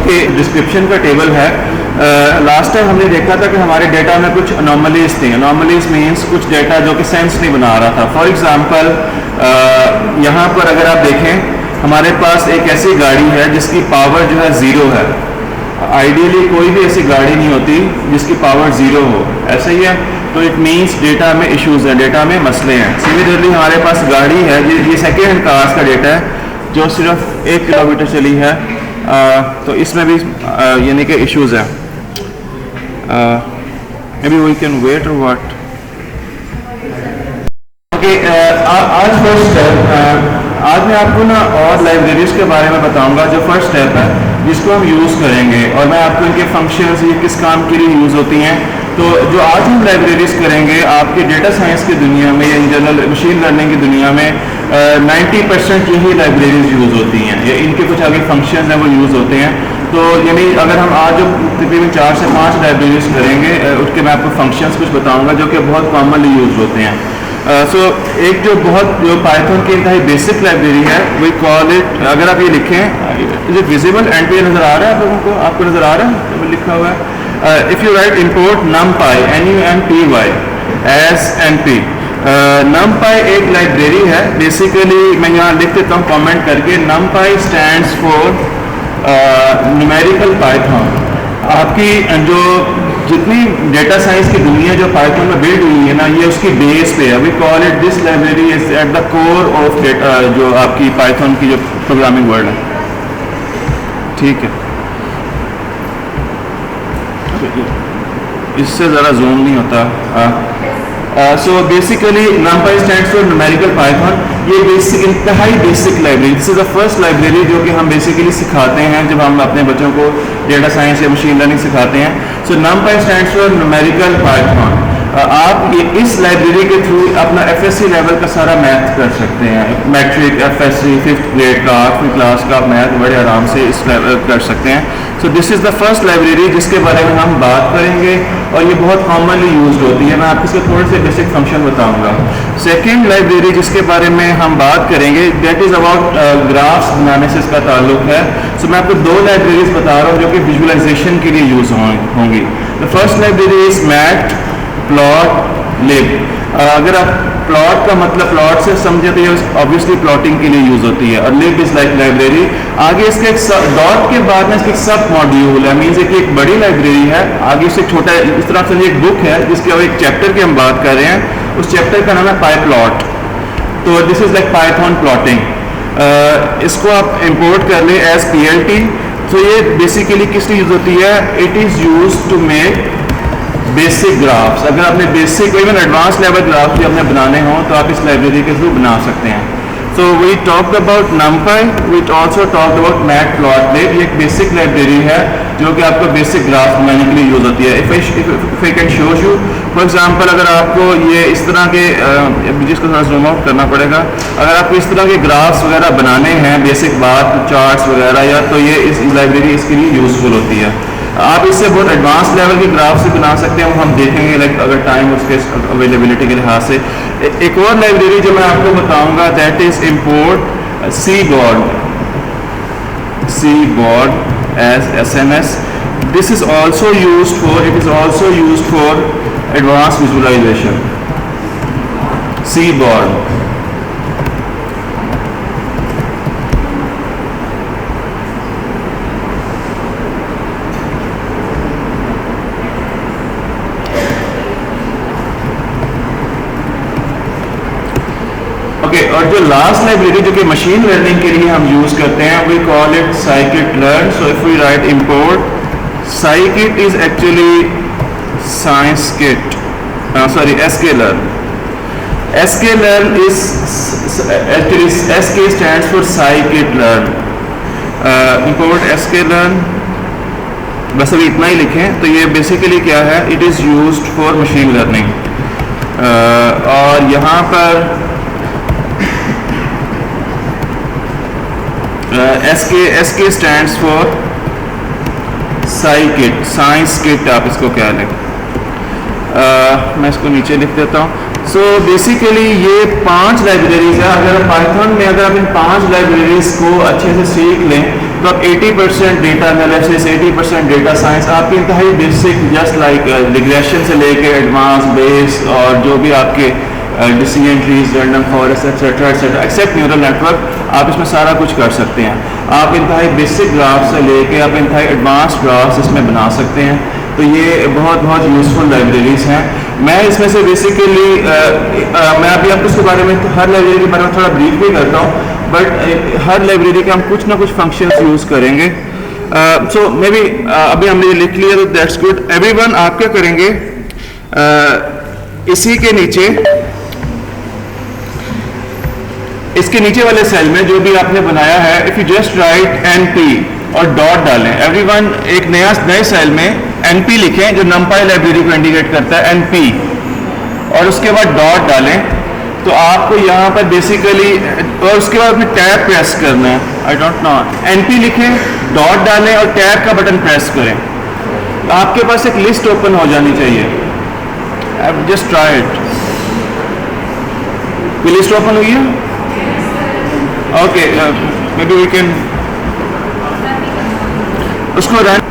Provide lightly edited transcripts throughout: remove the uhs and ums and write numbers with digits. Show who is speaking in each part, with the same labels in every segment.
Speaker 1: के डिस्क्रिप्शन का टेबल है। लास्ट टाइम हमने देखा था कि हमारे डेटा में कुछ अनोमलीज थी। अनोमलीज मीन्स कुछ डेटा जो कि सेंस नहीं बना रहा था। फॉर एग्जांपल यहाँ पर अगर आप देखें, हमारे पास एक ऐसी गाड़ी है जिसकी पावर जो है ज़ीरो है। आइडियली कोई भी ऐसी गाड़ी नहीं होती जिसकी पावर ज़ीरो हो, ऐसा ही है। तो इट मीन्स डेटा में इश्यूज़ हैं, डेटा में मसले हैं। सिमिलरली हमारे पास गाड़ी है, ये सेकेंड हैंड कार्स का डेटा है जो सिर्फ 1 किलोमीटर चली है, तो इसमें भी यानी कि इश्यूज़ हैं। May be we can wait और व्हाट। ओके, आज फर्स्ट स्टेप, आज मैं आपको ना और लाइब्रेरीज के बारे में बताऊंगा जो फर्स्ट स्टेप है जिसको हम यूज़ करेंगे, और मैं आपको इनके फंक्शंस ये किस काम के लिए यूज़ होती हैं। तो जो आज हम लाइब्रेरीज करेंगे आपके डेटा साइंस की दुनिया में या इन जनरल मशीन लर्निंग की दुनिया में 90% यही लाइब्रेरीज यूज़ होती हैं, या इनके कुछ आगे फंक्शंस हैं वो यूज़ होते हैं। तो यानी अगर हम आज जो तकरीबन 4 से 5 लाइब्रेरीज करेंगे, उसके मैं आपको फंक्शंस कुछ बताऊँगा जो कि बहुत कॉमनली यूज़ होते हैं। एक जो पाइथन की इंतहाई बेसिक लाइब्रेरी है, वी कॉल इट, अगर आप ये लिखें, इज इट विजिबल, एंड पे नज़र आ रहा है आप लोगों को, आपको नज़र आ रहा है तो लिखा हुआ है, if you write import numpy NUMPY as NP। numpy एक लाइब्रेरी है। बेसिकली मैं यहाँ लिख देता हूँ कमेंट करके, numpy stands for numerical Python. आपकी जो जितनी डेटा साइंस की दुनिया जो पाइथन में बिल्ड हुई है ना, ये उसकी बेस पे है। We call it, this library is at the core of data, जो आपकी पाइथन की जो प्रोग्रामिंग वर्ड है, ठीक है। इससे ज़रा जूम नहीं होता। So basically numpy stands for numerical Python. ये बेसिक, इंतहाई basic library, this is the first library जो कि हम बेसिकली सिखाते हैं जब हम अपने बच्चों को डेटा साइंस या मशीन लर्निंग सिखाते हैं। सो numpy stands for numerical Python. आप ये इस लाइब्रेरी के थ्रू अपना FSC लेवल का सारा मैथ कर सकते हैं। मैट्रिक, FSC, 5th ग्रेड का, 8वीं क्लास का मैथ बड़े आराम से इस कर सकते हैं। So this is the first library जिसके बारे में हम बात करेंगे, और ये बहुत कॉमनली यूज्ड होती है। मैं आपको इसके थोड़े से बेसिक फंक्शन बताऊंगा। सेकेंड लाइब्रेरी जिसके बारे में हम बात करेंगे, दैट इज़ अबाउट ग्राफ्स बनाने से इसका ताल्लुक है। सो मैं आपको 2 लाइब्रेरीज बता रहा हूँ जो कि विजुअलाइजेशन के लिए यूज़ होंगी। The first library is matplotlib. अगर आप प्लॉट का मतलब प्लॉट से समझे तो ये ऑब्वियसली प्लॉटिंग के लिए यूज़ होती है, और लिब इज़ लाइक लाइब्रेरी। आगे इसके एक डॉट के बाद में इसके सब मॉड्यूल है, मीन्स कि एक बड़ी लाइब्रेरी है, आगे इससे छोटा, इस तरह से एक बुक है जिसके अब एक चैप्टर की हम बात कर रहे हैं, उस चैप्टर का नाम है पाईप्लॉट। तो this is like Python plotting. इसको आप इंपोर्ट कर लें एज PLT। तो ये बेसिकली किस लिए यूज़ होती है? It is use to make basic graphs. अगर आपने basic even advanced level graphs भी अपने बनाने हों तो आप इस लाइब्रेरी के थ्रू बना सकते हैं। So we talked about numpy, we also talked about matplotlib. ये एक बेसिक लाइब्रेरी है जो कि आपको बेसिक ग्राफ बनाने के लिए यूज़ होती है। If I can show you, for example अगर आपको ये इस तरह के, जिसको थोड़ा जूम आउट करना पड़ेगा, अगर आपको इस तरह के ग्राफ्स वगैरह बनाने हैं, बेसिक बात, चार्ट्स वगैरह, या तो ये इस लाइब्रेरी इसके लिए यूज़फुल होती है। आप इससे बहुत एडवांस लेवल के ग्राफ्स भी बना सकते हैं, वो हम देखेंगे लाइक अगर टाइम उसके अवेलेबिलिटी के लिहाज से। एक और लाइब्रेरी जो मैं आपको बताऊंगा, that is import Seaborn as SMS. This is also used for, it is also used for advanced visualization. Seaborn. और जो लास्ट लाइब्रेरी जो कि मशीन लर्निंग के लिए हम यूज़ करते हैं, we call it scikit-learn. So if we write import, scikit is actually scikit, sorry, sklearn. sklearn is actually, sk stands for scikit-learn. Import sklearn, बस अभी इतना ही लिखें। तो ये बेसिकली क्या है, it is used for machine learning. और यहाँ पर SK stands for scikit, science kit आप इसको क्या लें। मैं इसको नीचे लिख देता हूँ। सो बेसिकली ये 5 लाइब्रेरीज है। अगर पाइथन में अगर आप इन 5 लाइब्रेरीज को अच्छे से सीख लें तो आप 80% डेटा एनालिसिस, 80% डेटा साइंस आपके इंतहाई बेसिक, जस्ट लाइक रिग्रेशन से लेके एडवांस बेस और जो भी आपके decision trees, random forest etcetera etcetera, except neural network, आप इसमें सारा कुछ कर सकते हैं। आप इंतहाई बेसिक ग्राफ से लेके आप इंतहाई एडवांस ग्राफ्स इसमें बना सकते हैं। तो ये बहुत बहुत यूज़फुल लाइब्रेरीज हैं। मैं इसमें से बेसिकली मैं अभी आपको इसके बारे में, हर लाइब्रेरी के बारे में थोड़ा ब्रीफ भी करता हूँ, बट हर लाइब्रेरी के हम कुछ ना कुछ फंक्शंस यूज़ करेंगे। सो मे बी अभी हमने ये लिख लिया तो दैट्स गुड। एवरीवन आप क्या करेंगे, इसी के नीचे, इसके नीचे वाले सेल में जो भी आपने बनाया है, if you just right NP और डॉट डालें, एवरीवन एक नए सेल में NP लिखें जो नंपाई लाइब्रेरी को इंडिकेट करता है, NP, और उसके बाद डॉट डालें, तो आपको यहाँ पर बेसिकली, और उसके बाद अपने टैब प्रेस करना है, आई डोंट नो, NP लिखें, डॉट डालें और टैब का बटन प्रेस करें, आपके पास एक लिस्ट ओपन हो जानी चाहिए। Just try it. कोई लिस्ट ओपन हुई है? Okay, may be we can उसको रन,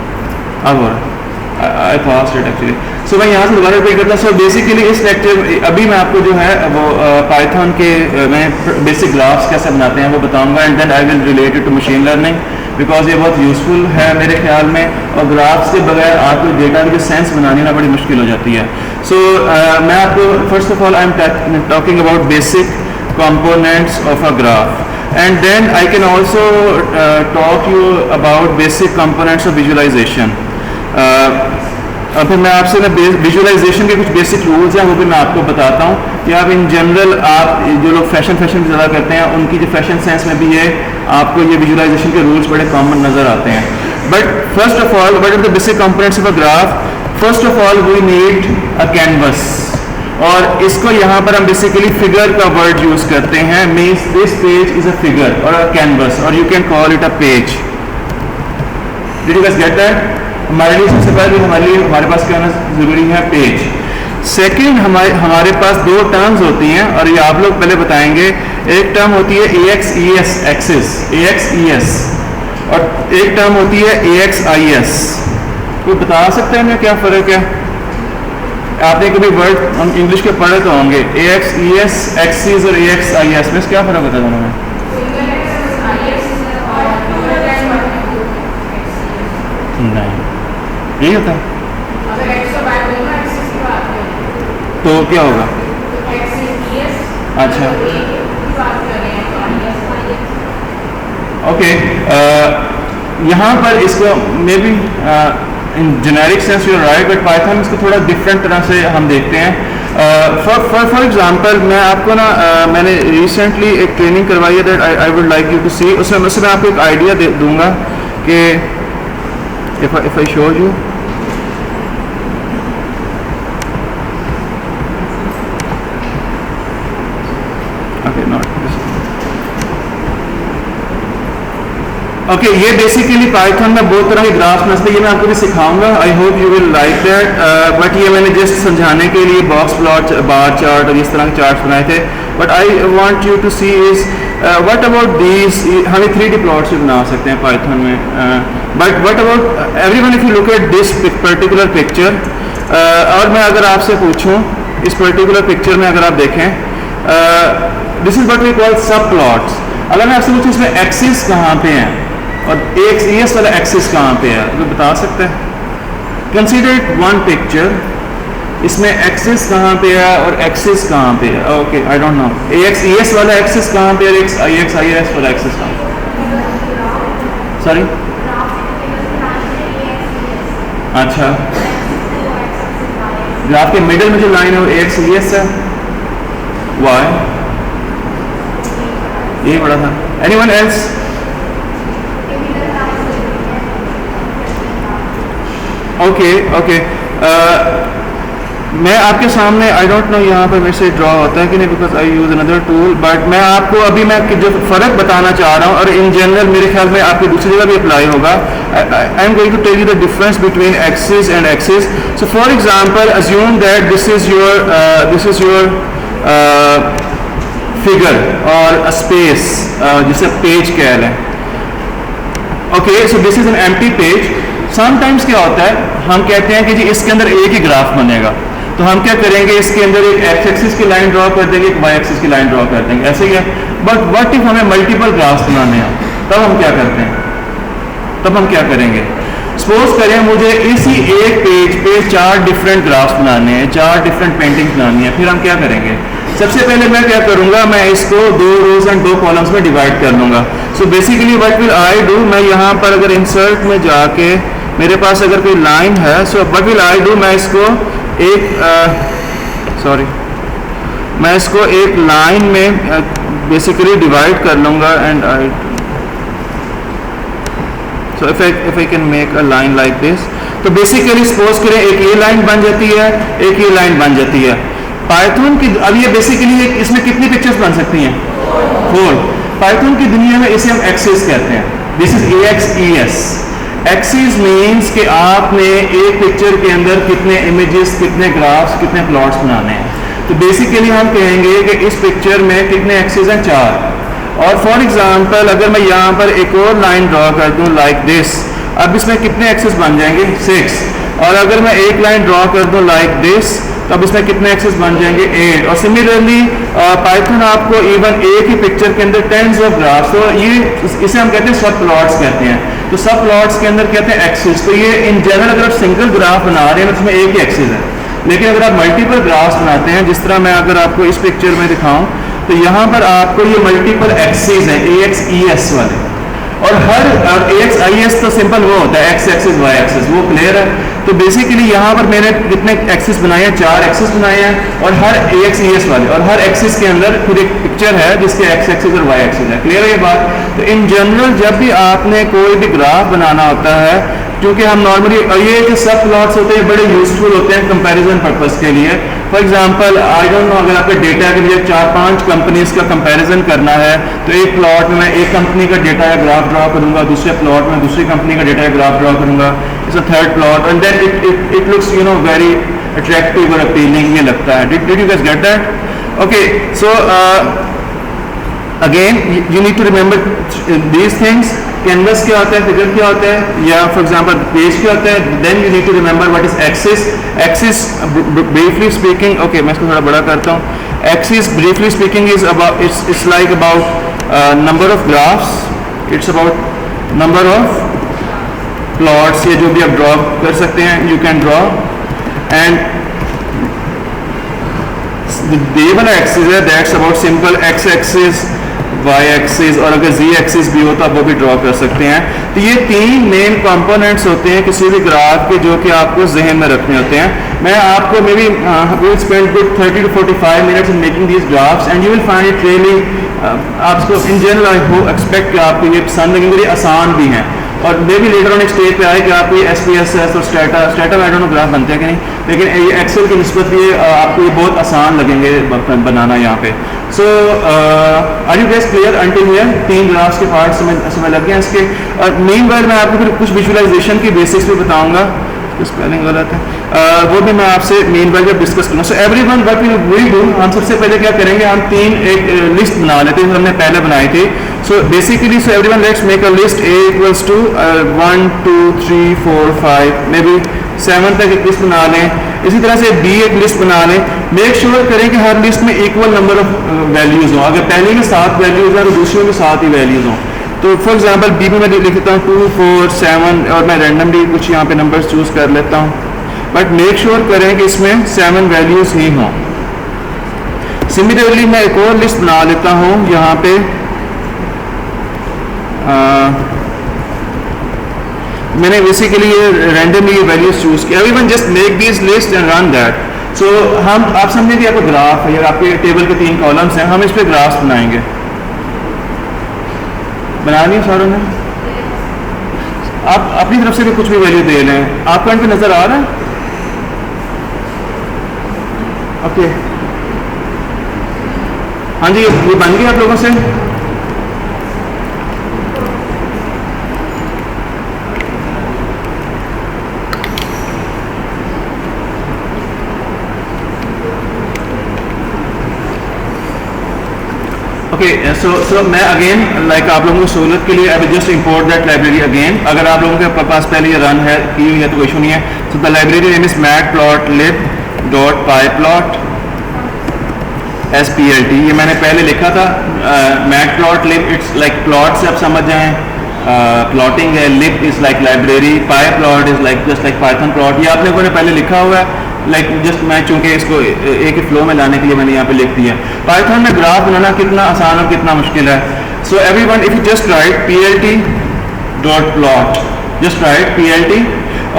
Speaker 1: अब हो रहा है, I passed it actually. So मैं यहाँ से दोबारा रिपीट करता हूँ। सो बेसिकली इस लेक्चर अभी मैं आपको जो है वो पाइथन के मैं बेसिक ग्राफ्स कैसे बनाते हैं वो बताऊंगा, and then I will relate it to machine learning, because ये बहुत यूज़फुल है मेरे ख्याल में, और ग्राफ्स के बगैर आपको डेटा की सेंस बनानी ना बड़ी मुश्किल हो जाती है। सो मैं आपको first of all I am talking about basic components of a graph, and then I can also talk you about basic components of visualization. फिर मैं आपसे ना विजुअलाइजेशन के कुछ बेसिक रूल्स हैं वो भी मैं आपको बताता हूँ कि आप इन जनरल, आप जो लोग फैशन ज़्यादा करते हैं उनकी जो फैशन सेंस में भी ये आपको ये विजुअलाइजेशन के रूल्स बड़े कॉमन नज़र आते हैं। But first of all, what are the basic components of a graph? First of all we need a canvas, और इसको यहाँ पर हम बेसिकली फिगर का वर्ड यूज करते हैं, means this page is a figure और अ कैनवस, और you can call it a page. Did you guys get that? हमारे लिए सबसे पहले हमारे पास क्या होना जरूरी है? पेज। सेकंड, हमारे पास दो टर्म्स होती हैं और ये आप लोग पहले बताएंगे। एक टर्म होती है AXES एक्सिस, AXES, और एक टर्म होती है AXIS। कोई बता सकते हैं क्या फ़र्क है? आपने कभी वर्ड हम इंग्लिश के पढ़े तो होंगे, AXES एक्सिस और AXIS में क्या फ़र्क होता है दोनों में? नहीं, यही होता है। तो क्या होगा? अच्छा, ओके, यहाँ पर इसको may be in generic sense you are right, but Python इसको थोड़ा डिफरेंट तरह से हम देखते हैं। फॉर एग्जांपल मैं आपको ना मैंने रिसेंटली एक ट्रेनिंग करवाई है that I would like you to see. उसमें मैं आपको एक आइडिया दे दूंगा कि if I show you, okay, not okay, ये बेसिकली पाइथन में बहुत तरह के ग्राफ्स में से ये मैं आपको भी सिखाऊंगा। आई hope you will like that, but ये मैंने जस्ट समझाने के लिए बॉक्स प्लॉट, बार चार्ट और इस तरह के चार्ट्स बनाए थे। But I want you to see is what about these, हमें 3D प्लॉट्स भी बना सकते हैं पाइथन में, but what about everyone if you look at this particular picture, और मैं अगर आपसे पूछूं इस पर्टिकुलर पिक्चर में अगर आप देखें, this is what we call subplots. अगर मैं आपसे पूछूं इसमें एक्सिस कहाँ पे हैं और AXES वाला एक्सिस कहाँ पे है, तो बता सकते हैं? कंसीडर इट वन पिक्चर, इसमें एक्सिस कहाँ पे है और एक्सिस कहाँ पे है? Okay, I don't know, AXES वाला एक्सिस कहाँ पे है, AXIS वाला एक्सिस कहाँ पे? सॉरी, अच्छा, ग्राफ के मिडिल में जो लाइन है वो AXES है, वाई? ये बड़ा था। Anyone else? ओके, ओके, मैं आपके सामने, आई डोंट नो यहाँ पर मेरे से ड्रॉ होता है कि नहीं, because I use another tool, but मैं आपको अभी मैं जो फ़र्क बताना चाह रहा हूँ, और इन जनरल मेरे ख्याल में आपकी दूसरी जगह भी अप्लाई होगा। I am going to tell you the difference between axis and axes. So for example, assume that this is your figure और स्पेस, जिसे पेज कह रहे हैं, okay, so this is an empty page. Sometimes क्या होता है, हम कहते हैं कि जी इसके अंदर एक ही ग्राफ बनेगा, तो हम क्या करेंगे, इसके अंदर एक एक्स एक्सिस की लाइन ड्रॉ कर देंगे, एक वाई एक्सिस की लाइन ड्रॉ कर देंगे, ऐसे ही है। बट व्हाट इफ हमें मल्टीपल ग्राफ्स बनाने हैं, तब हम क्या करते हैं, तब हम क्या करेंगे। सपोज करें मुझे इसी एक पेज पे 4 डिफरेंट ग्राफ्स बनाने हैं, 4 डिफरेंट पेंटिंग्स बनानी है, फिर हम क्या करेंगे। सबसे पहले मैं क्या करूंगा, मैं इसको 2 रोज एंड 2 कॉलम्स में डिवाइड कर लूंगा। So basically what will I do, मैं यहाँ पर अगर इंसर्ट में जाके मेरे पास अगर कोई लाइन है, so what will I do, मैं इसको मैं इसको एक लाइन में बेसिकली डिवाइड कर लूंगा and I So if I can make a line like this, तो बेसिकली सपोज करें एक ये लाइन बन जाती है, एक ये लाइन बन जाती है। पाइथन की अब ये बेसिकली इसमें कितनी पिक्चर्स बन सकती हैं, 4। पाइथन की दुनिया में इसे हम एक्सिस कहते हैं, this is AXES। Axis means कि आपने एक पिक्चर के अंदर कितने इमेजेस, कितने ग्राफ्स, कितने प्लॉट्स बनाने हैं। तो बेसिकली हम कहेंगे कि इस पिक्चर में कितने एक्सिस हैं, 4। और फॉर एग्जांपल अगर मैं यहाँ पर एक और लाइन ड्रॉ कर दूँ लाइक दिस, अब इसमें कितने एक्सिस बन जाएंगे, 6। और अगर मैं एक लाइन ड्रॉ कर दूँ लाइक दिस, तो अब इसमें कितने एक्सिस बन जाएंगे, 8। और सिमिलरली पाइथन आपको इवन एक ही पिक्चर के अंदर टेंस ऑफ ग्राफ्स, तो ये इसे हम कहते हैं सब प्लॉट्स कहते हैं। तो सब प्लॉट्स के अंदर कहते हैं एक्सिस। तो ये इन जनरल अगर आप सिंगल ग्राफ बना रहे हैं तो उसमें एक ही एक्सिस है, लेकिन अगर आप मल्टीपल ग्राफ्स बनाते हैं, जिस तरह मैं अगर आपको इस पिक्चर में दिखाऊं, तो यहाँ पर आपको ये मल्टीपल एक्सिस है, AXES वाले। और हर AXIS तो सिंपल वो होता है एक्स एक्सिस वाई एक्सिस, वो क्लियर है। तो बेसिकली यहाँ पर मैंने कितने एक्सिस बनाए हैं, 4 एक्सिस बनाए हैं, और हर AXES वाले, और हर एक्सिस के अंदर फिर एक पिक्चर है जिसके एक्स एक्सिस और वाई एक्सिस है। क्लियर है ये बात। तो इन जनरल जब भी आपने कोई भी ग्राफ बनाना होता है, क्योंकि हम नॉर्मली, और ये जो सब प्लॉट्स होते हैं बड़े यूजफुल होते हैं कंपैरिजन पर्पस के लिए। For example I don't know, अगर आपके डेटा के लिए 4-5 कंपनीज का कंपैरिजन करना है, तो एक प्लॉट में मैं एक कंपनी का डेटा या ग्राफ ड्रॉ करूंगा, दूसरे प्लॉट में दूसरी कंपनी का डेटा या ग्राफ ड्रॉ करूंगा, it's a third plot, and then it looks very attractive और अपीलिंग ये लगता है। Did you guys get that? Okay, so again you need to remember these things. Canvas क्या होता है, फिगर क्या होता है, या फॉर एग्जांपल पेज क्या होता है। Then you need to remember what is axis. Axis briefly speaking, okay मैं इसको थोड़ा बड़ा करता हूँ। Axis briefly speaking is about, it's like about number of graphs, it's about number of plots, ये जो भी आप ड्रॉ कर सकते हैं, यू कैन ड्रॉ। एंड ये वाला एक्सिस है, that's about simple x axis, y axis, और अगर जी एक्सिस भी हो तो आप वो भी ड्रॉ कर सकते हैं। तो ये 3 मेन कंपोनेंट्स होते हैं किसी भी ग्राफ के, जो कि आपको जहन में रखने होते हैं। मैं आपको maybe will spend good 30 to 45 minutes in making these graphs, and you will find it really, आपको in general I hope expect कि आपको ये पसंद लगेंगे, आसान भी हैं। और मे भी लेटर ऑन एक स्टेज पे आए कि आपको ये SPSS और strata I don't know graph बनते हैं कि नहीं, लेकिन ये एक्सेल की निस्बत ये आपको ये बहुत आसान लगेंगे बनाना यहाँ पे। So are you guys clear until here? 3 graphs के पार्ट समय लग गए इसके। और मेन वर्ड मैं आपको फिर कुछ विजुअलाइजेशन की बेसिक्स भी बताऊँगा, स्पेलिंग गलत है, वो भी मैं आपसे मेन वर्ड जब डिस्कस करूँगा। So everyone what will do, हम सबसे पहले क्या करेंगे, हम 3 एक लिस्ट बना लेते हैं, हमने पहले बनाई थी। So basically, so everyone let's make a list, A equals to 1 2 3 4 5 may be 7 तक एक लिस्ट बना लें। इसी तरह से B एक लिस्ट बना लें। मेक श्योर करें कि हर लिस्ट में इक्वल नंबर ऑफ वैल्यूज़ हों। अगर पहले में 7 वैल्यूज़ हैं तो दूसरे में 7 ही वैल्यूज़ हों। तो फॉर एग्जांपल B में मैं लिख देता हूँ 2 4 7, और मैं रैंडमली कुछ यहाँ पे नंबर्स चूज़ कर लेता हूँ, बट मेक श्योर करें कि इसमें 7 वैल्यूज़ ही हों। सिमिलरली मैं एक और लिस्ट बना लेता हूँ यहाँ पे, मैंने बेसिकली ये रैंडमली ये वैल्यूज चूज किया। Everyone just make this list and run that. So हम आप समझे कि आपका ग्राफ है, या आपके टेबल के 3 कॉलम्स हैं, हम इस पे ग्राफ्स बनाएंगे। बना लिया सारों ने? आप अपनी तरफ से भी कुछ भी वैल्यू दे लें। आपको इन पे नजर आ रहा है? ओके, हाँ जी, ये बन गया आप लोगों से? ओके सो मैं अगेन लाइक आप लोगों की सहूलत के लिए I will just import that library again. अगर आप लोगों के पास पहले ये रन है की हुई है तो कोई इशू नहीं है। So the library name is matplotlib.pyplot SPLT। ये मैंने पहले लिखा था matplotlib, इट्स लाइक प्लॉट से आप समझ जाएं, प्लॉटिंग है, lib is like library, pyplot is like just like Python plot. ये आप लोगों ने पहले लिखा हुआ है, लाइक जस्ट मैं चूंकि इसको एक ही फ्लो में लाने के लिए मैंने यहाँ पे लिख दिया। पाइथन में ग्राफ बनाना कितना आसान और कितना मुश्किल है। So everyone if you just right plt.plot, just right plt।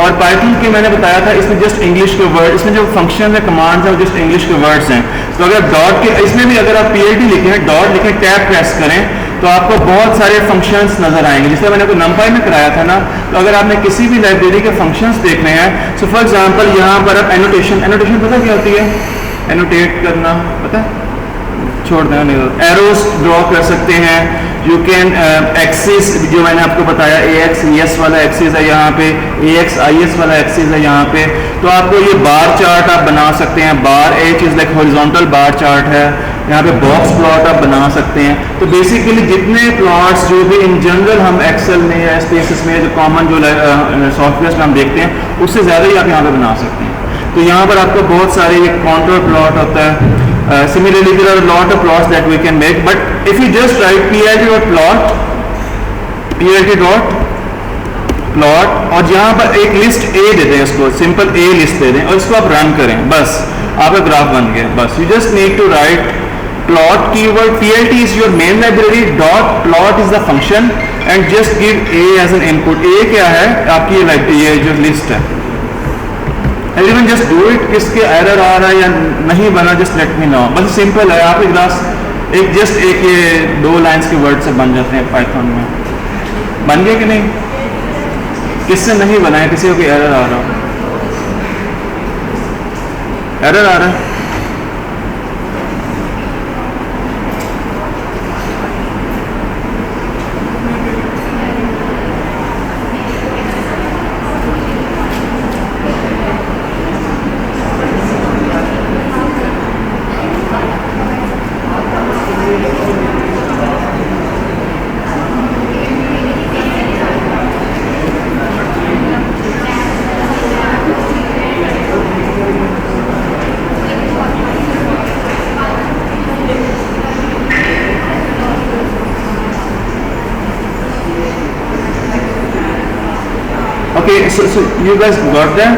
Speaker 1: और पाइथन के मैंने बताया था इसमें जस्ट इंग्लिश के वर्ड, इसमें जो फंक्शन है कमांड्स हैं वो जस्ट इंग्लिश के वर्ड्स हैं। तो अगर डॉट के इसमें भी अगर आप plt लिखें, डॉट लिखें, टैब प्रेस करें तो आपको बहुत सारे फंक्शंस नजर आएंगे। जिस तरह मैंने आपको numpy में कराया था ना, तो अगर आपने किसी भी लाइब्रेरी के फंक्शंस देखने हैं, सो फॉर एग्जांपल यहाँ पर आप एनोटेशन पता क्या होती है? एनोटेट करना पता है? छोड़ दें, एरोज ड्रॉ कर सकते हैं। यू कैन एक्सिस, जो मैंने आपको बताया AX ES वाला एक्सिस है यहाँ पे, AX IS वाला एक्सिस है यहाँ पे। तो आपको ये बार चार्ट आप बना सकते हैं, बार H is like horizontal bar chart है, यहाँ पे बॉक्स प्लॉट आप बना सकते हैं। तो बेसिकली जितने प्लॉट्स जो भी इन जनरल हम एक्सेल में या स्पेसिस में जो कॉमन जो सॉफ्टवेयर में हम देखते हैं उससे ज़्यादा ही आप यहाँ पे बना सकते हैं। तो यहाँ पर आपको बहुत सारे ये कॉन्टूर प्लॉट होता है। Similarly, there are a lot of plots that we can make, but if you just write plt.plot और यहाँ पर एक लिस्ट A दे दें, इसको सिंपल A लिस्ट दे दें और इसको आप रन करें, बस आपका ग्राफ बन गया। बस you just need to write plot keyword, plt is your main library, dot plot is the function and just give A as an input। A क्या है? आपकी ये जो लिस्ट है। Everyone just do it। किसके एरर आ रहा है या नहीं बना, जस्ट लेट मी नो। बस सिंपल है, आप एक जस्ट एक ये 2 लाइंस के वर्ड से बन जाते हैं पाइथन में। बन गए कि नहीं? किससे नहीं बनाया? किसी को कोई एरर आ रहा हो? एरर आ रहा है? Okay, so you guys got that.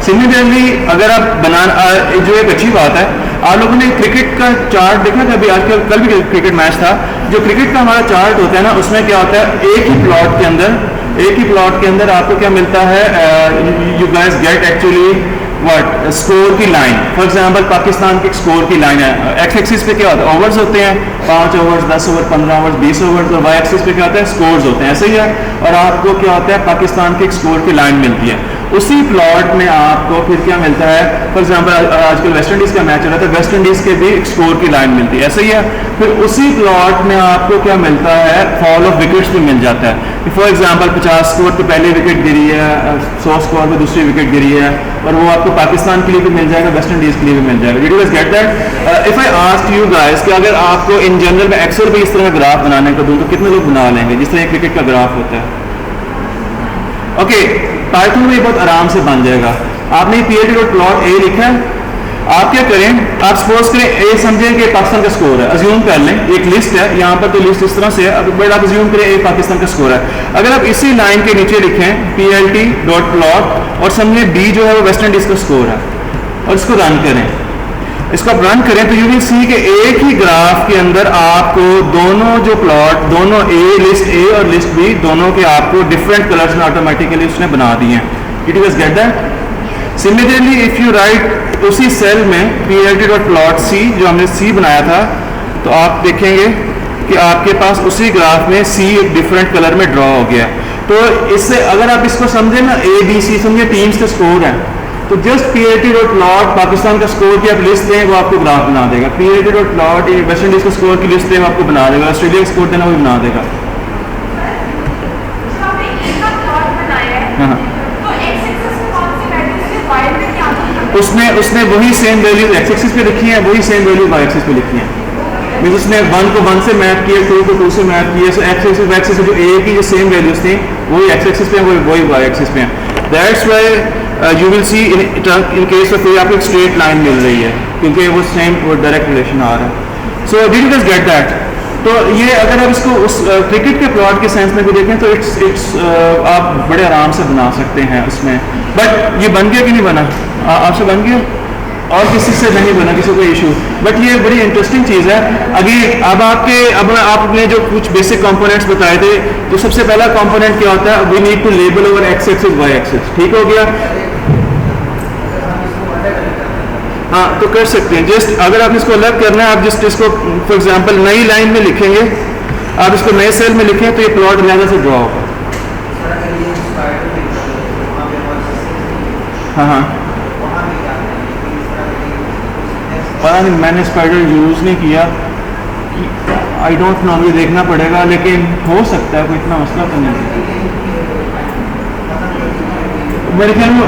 Speaker 1: Similarly अगर आप बनाना, जो एक अच्छी बात है, आप लोगों ने क्रिकेट का चार्ट देखा था अभी, आजकल कल भी क्रिकेट मैच था। जो क्रिकेट का हमारा चार्ट होता है ना, उसमें क्या होता है, एक ही प्लॉट के अंदर आपको क्या मिलता है, you guys get actually what, score की लाइन। फॉर एग्जांपल पाकिस्तान की स्कोर की लाइन है, एक्स एक्सिस पे क्या होता है, ओवर्स होते हैं, 5 ओवर्स, 10 ओवर, 15 ओवर्स, 20 ओवर्स, और वाई एक्सिस पे क्या होता है, स्कोर्स होते हैं, ऐसे ही है। और आपको क्या होता है, पाकिस्तान की स्कोर की लाइन मिलती है। उसी प्लॉट में आपको फिर क्या मिलता है, फॉर एग्जांपल आजकल वेस्ट इंडीज का मैच हो रहा था, वेस्ट इंडीज के भी स्कोर की लाइन मिलती है, ऐसे ही है। फिर उसी प्लॉट में आपको क्या मिलता है, फॉल ऑफ विकेट्स भी मिल जाता है। फॉर एग्जांपल 50 स्कोर पे पहली विकेट गिरी है, 100 स्कोर पे दूसरी विकेट गिरी है, और वो आपको पाकिस्तान के लिए भी मिल जाएगा, वेस्ट इंडीज के लिए भी मिल जाएगा। Did you guys get that? If I ask you guys कि अगर आपको इन जनरल में एक्सेल पे इस तरह का ग्राफ बनाने को दूं तो कितने लोग बना लेंगे, जिस तरह क्रिकेट का ग्राफ होता है? ओके, पाइथन में बहुत आराम से बन जाएगा। आपने plt.plot A लिखा है, आप क्या करें, आप सपोज करें A समझें कि पाकिस्तान का स्कोर है, अज्यूम कर लें, एक लिस्ट है यहाँ पर, तो लिस्ट इस तरह से है, बट आप अज्यूम करें A पाकिस्तान का स्कोर है। अगर आप इसी लाइन के नीचे लिखें plt.plot और समझें B जो है वो वेस्ट इंडीज का स्कोर है, और इसको रन करें, इसको आप रन करें, तो यू विल सी कि एक ही ग्राफ के अंदर आपको दोनों जो प्लॉट, दोनों लिस्ट A और लिस्ट B, दोनों के आपको डिफरेंट कलर्स में ऑटोमेटिकली उसने बना दिए हैं। Did you guys get that? Similarly if you right उसी सेल में plt.plot C, जो हमने C बनाया था, तो आप देखेंगे कि आपके पास उसी ग्राफ में C एक डिफरेंट कलर में ड्रॉ हो गया। तो इससे अगर आप इसको समझें ना, A B C समझे टीम्स के स्कोर हैं, तो जस्ट plt.plot पाकिस्तान का स्कोर की आप लिस्ट दें, वो आपको ग्राफ बना देगा। plt.plot वेस्ट इंडीज का स्कोर की लिस्ट दें, वो आपको बना देगा। ऑस्ट्रेलिया का स्कोर देना, वो बना देगा। हाँ, उसने वही सेम वैल्यू एक्स एक्सिस पे लिखी है, वही सेम वैल्यू वाई एक्सिस पे लिखी है। मीन उसने 1 को 1 से मैप किया, 2 को 2 से मैप किया, सो एक्स एक्सिस वाई एक्सिस जो ए की जो सेम वैल्यूज थी वही एक्स एक्सिस पे हैं, वही वाई एक्सिस पे हैं। That's why you will C in case of आपको एक स्ट्रेट लाइन मिल रही है क्योंकि वो सेम वो डायरेक्ट रिलेशन आ रहा है। So did you just get that? तो ये अगर आप इसको उस क्रिकेट के प्लॉट के सेंस में भी देखें तो इट्स आप बड़े आराम से बना सकते हैं उसमें। बट ये बन गया कि नहीं बना? आपसे बन गया और किसी से नहीं बना, किसी को इशू। बट ये बड़ी इंटरेस्टिंग चीज़ है। अब आपने जो कुछ बेसिक कंपोनेंट्स बताए थे, तो सबसे पहला कंपोनेंट क्या होता है? We need to label over x axis y axis. ठीक हो गया? हाँ, तो कर सकते हैं। जस्ट अगर आप इसको अलग करना है, आप जस्ट इसको फॉर एग्जांपल नई लाइन में लिखेंगे, आप इसको नए सेल में लिखें तो ये प्लॉट ज़्यादा से ड्रॉ होगा। हाँ हाँ, पता नहीं, मैंने स्पाइडर यूज़ नहीं किया, आई डोंट नो, मुझे देखना पड़ेगा, लेकिन हो सकता है, कोई इतना मसला तो नहीं। मेरे ख्याल में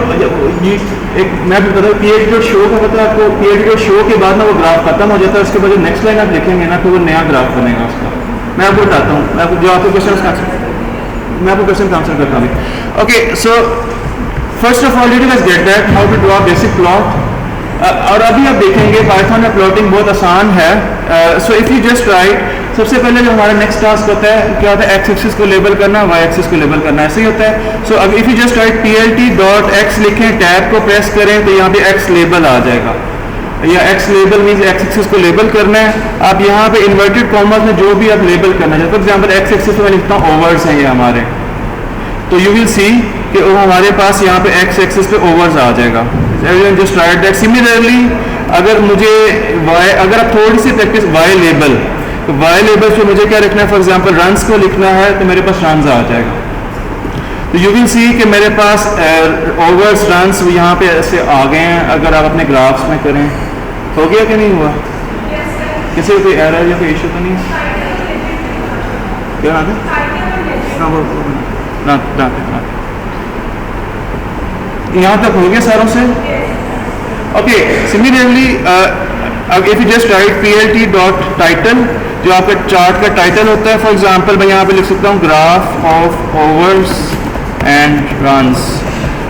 Speaker 1: ये एक मैं भी बता पीएच शो का पता है आपको? पीएच शो के बाद ना वो ग्राफ खत्म हो जाता है, उसके बाद जो नेक्स्ट लाइन आप लिखेंगे ना तो वो नया ग्राफ बनेगा उसका। मैं आपको बताता हूँ, मैं आपको जो आपको क्वेश्चन मैं आपको क्वेश्चन का आंसर करता हूँ। Okay, so first of all you get that how to draw basic plot. और अभी आप देखेंगे पाइथन में प्लॉटिंग बहुत आसान है। So if you just right, सबसे पहले जो हमारा नेक्स्ट टास्क होता है क्या होता है? एक्स एक्सिस को लेबल करना, वाई एक्सिस को लेबल करना, ऐसे ही होता है। सो अब if you just right plt.x लिखें, टैब को प्रेस करें तो यहाँ पे एक्स लेबल आ जाएगा, या x label means x axis को लेबल करना है। आप यहाँ पे इन्वर्टेड कॉमर्स में जो भी आप लेबल करना चाहते, फॉर एग्जाम्पल एक्स एक्सिस में लिखता हूँ ओवर्स हैं ये हमारे, तो यू विल सी कि वो हमारे पास यहाँ पे एक्स एक्सिस पे ओवर्स आ जाएगा। Just right that. सिमिलरली अगर मुझे वाई, अगर आप थोड़ी सी प्रैक्टिस वाई लेबल, तो वाई लेबल पे मुझे क्या लिखना है? फॉर एग्जांपल रन्स को लिखना है तो मेरे पास रन्स आ जाएगा। तो यू विल सी कि मेरे पास ओवर्स रन्स यहाँ पे ऐसे आ गए हैं। अगर आप अपने ग्राफ्स में करें, हो गया कि नहीं हुआ? किसी को कोई एरर या कोई इशू तो नहीं? क्या यहाँ तक हो गया सारों से? Okay, similarly if you just right plt.title, जो आपका चार्ट का टाइटल होता है, फॉर एग्जांपल मैं यहाँ पे लिख सकता हूँ graph of overs and runs.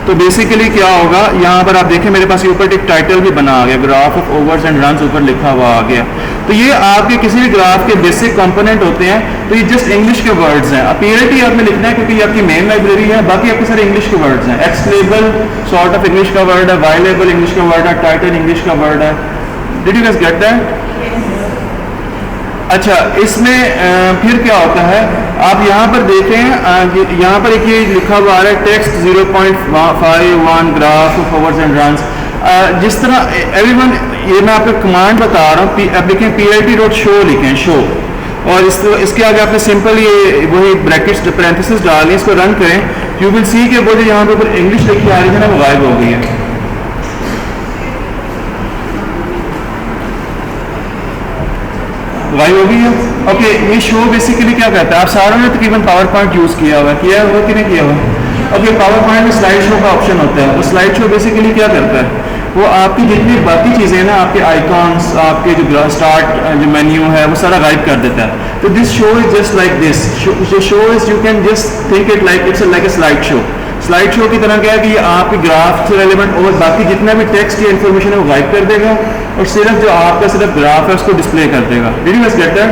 Speaker 1: तो बेसिकली क्या होगा, यहाँ पर आप देखें मेरे पास ऊपर एक टाइटल भी बना आ गया, graph of overs and runs ऊपर लिखा हुआ आ गया। तो ये आपके किसी भी ग्राफ के बेसिक कंपोनेंट होते हैं। तो ये जस्ट इंग्लिश के वर्ड्स हैं। अब plt आपने लिखना है क्योंकि ये आपकी मेन लाइब्रेरी है, बाकी आपके सारे इंग्लिश के वर्ड्स हैं। X label sort of English का वर्ड है, वाई लेबल इंग्लिश का वर्ड है, टाइटल इंग्लिश का वर्ड है। Did you guys get that? अच्छा, इसमें फिर क्या होता है, आप यहाँ पर देखें, यहाँ पर एक ये लिखा हुआ आ रहा है text 0.51 graph of overs and runs. जिस तरह एवरीवन, ये मैं आपको कमांड बता रहा हूँ, अब लिखें plt.show लिखें, शो, और इसके आगे आपने सिंपल ये वही ब्रैकेट्स पैरेंथेसिस डालनी, इसको रन करें, यू विल सी कि वो जो यहाँ पे ऊपर इंग्लिश लिखी आ रही है ना वो गायब हो गई है। गायब हो गई है। ओके, ये शो बेसिकली क्या कहता है? आप सारों ने तकरीबन पावर पॉइंट यूज़ किया हुआ कि नहीं किया हुआ? ओके, पावर पॉइंट में स्लाइड शो का ऑप्शन होता है। वो स्लाइड शो बेसिकली क्या करता है, वो आपकी जितनी बाकी चीज़ें ना, आपके आइकॉन्स, आपके जो स्टार्ट जो मेन्यू है वो सारा गायब कर देता है। तो this show is just like this. Show is, you can just think it like it's like a slide show. Slide show की तरह क्या है कि ये आपके ग्राफ से रेलिवेंट और बाकी जितना भी टेक्स्ट या इन्फॉर्मेशन है वो गायब कर देगा, और सिर्फ जो आपका सिर्फ ग्राफ है उसको डिस्प्ले कर देगा। Did you guys get that?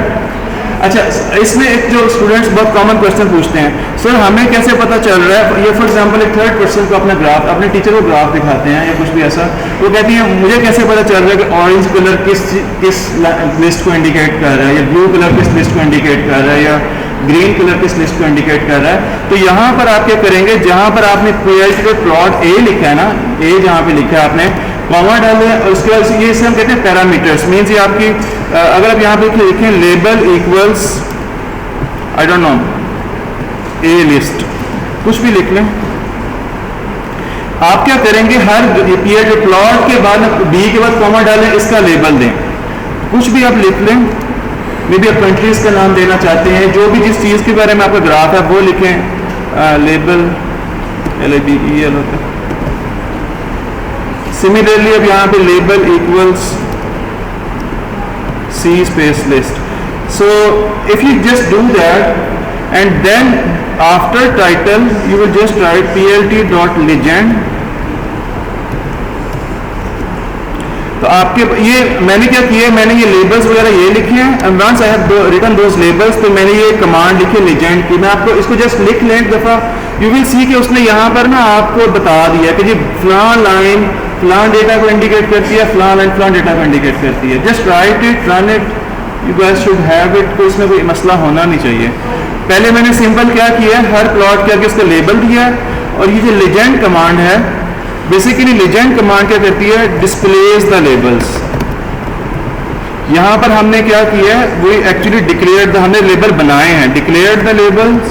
Speaker 1: अच्छा, इसमें एक जो स्टूडेंट्स बहुत कॉमन क्वेश्चन पूछते हैं, सर हमें कैसे पता चल रहा है, ये फॉर एग्जांपल एक थर्ड पर्सन को अपना ग्राफ, अपने टीचर को ग्राफ दिखाते हैं या कुछ भी ऐसा, वो कहती है मुझे कैसे पता चल रहा है कि ऑरेंज कलर किस लिस्ट को इंडिकेट कर रहा है, या ब्लू कलर किस लिस्ट को इंडिकेट कर रहा है, या ग्रीन कलर किस लिस्ट को इंडिकेट कर रहा है? तो यहाँ पर आप क्या करेंगे, जहाँ पर आपने plot A लिखा है ना, A जहाँ पे लिखा है आपने कॉमा डाले, और उसके बाद ये हम कहते हैं पैरामीटर्स। मीन्स ये आपकी अगर आप यहाँ पे लिखें label equals I don't know A list, कुछ भी लिख लें, आप क्या करेंगे, हर प्लॉट के बाद बी के बाद कॉमा डालें, इसका लेबल दें, कुछ भी आप लिख लें। मे बी आप कंट्रीज का नाम देना चाहते हैं, जो भी जिस चीज़ के बारे में आपका ग्राफ है वो लिखें, लेबल LABEL होता है। सिमिलरली अब यहाँ पे label equals C space list. So if you just do that and then after title you will just write plt.legend. तो आपके ये मैंने क्या किया, मैंने ये लेबल्स वगैरह ये लिखे हैं and once I have written those labels, तो मैंने ये कमांड लिखी लेजेंड की। मैं आपको इसको जस्ट लिख लें एक दफ़ा, यू विल सी कि उसने यहाँ पर ना आपको बता दिया कि जी फलां लाइन फलां डेटा को इंडिकेट करती है, फलां लाइन फलां डेटा को इंडिकेट करती है। Just write it, run it, you guys should have it. तो इसमें कोई मसला होना नहीं चाहिए। पहले मैंने सिंपल क्या किया, हर प्लॉट के आगे उसका लेबल दिया, और ये जो लेजेंड कमांड है बेसिकली लेजेंड कमांड क्या करती है, डिस्प्लेज द लेबल्स। यहाँ पर हमने क्या किया है, वो एक्चुअली डिक्लेयर्ड, हमने लेबल बनाए हैं, डिक्लेयर्ड द लेबल्स।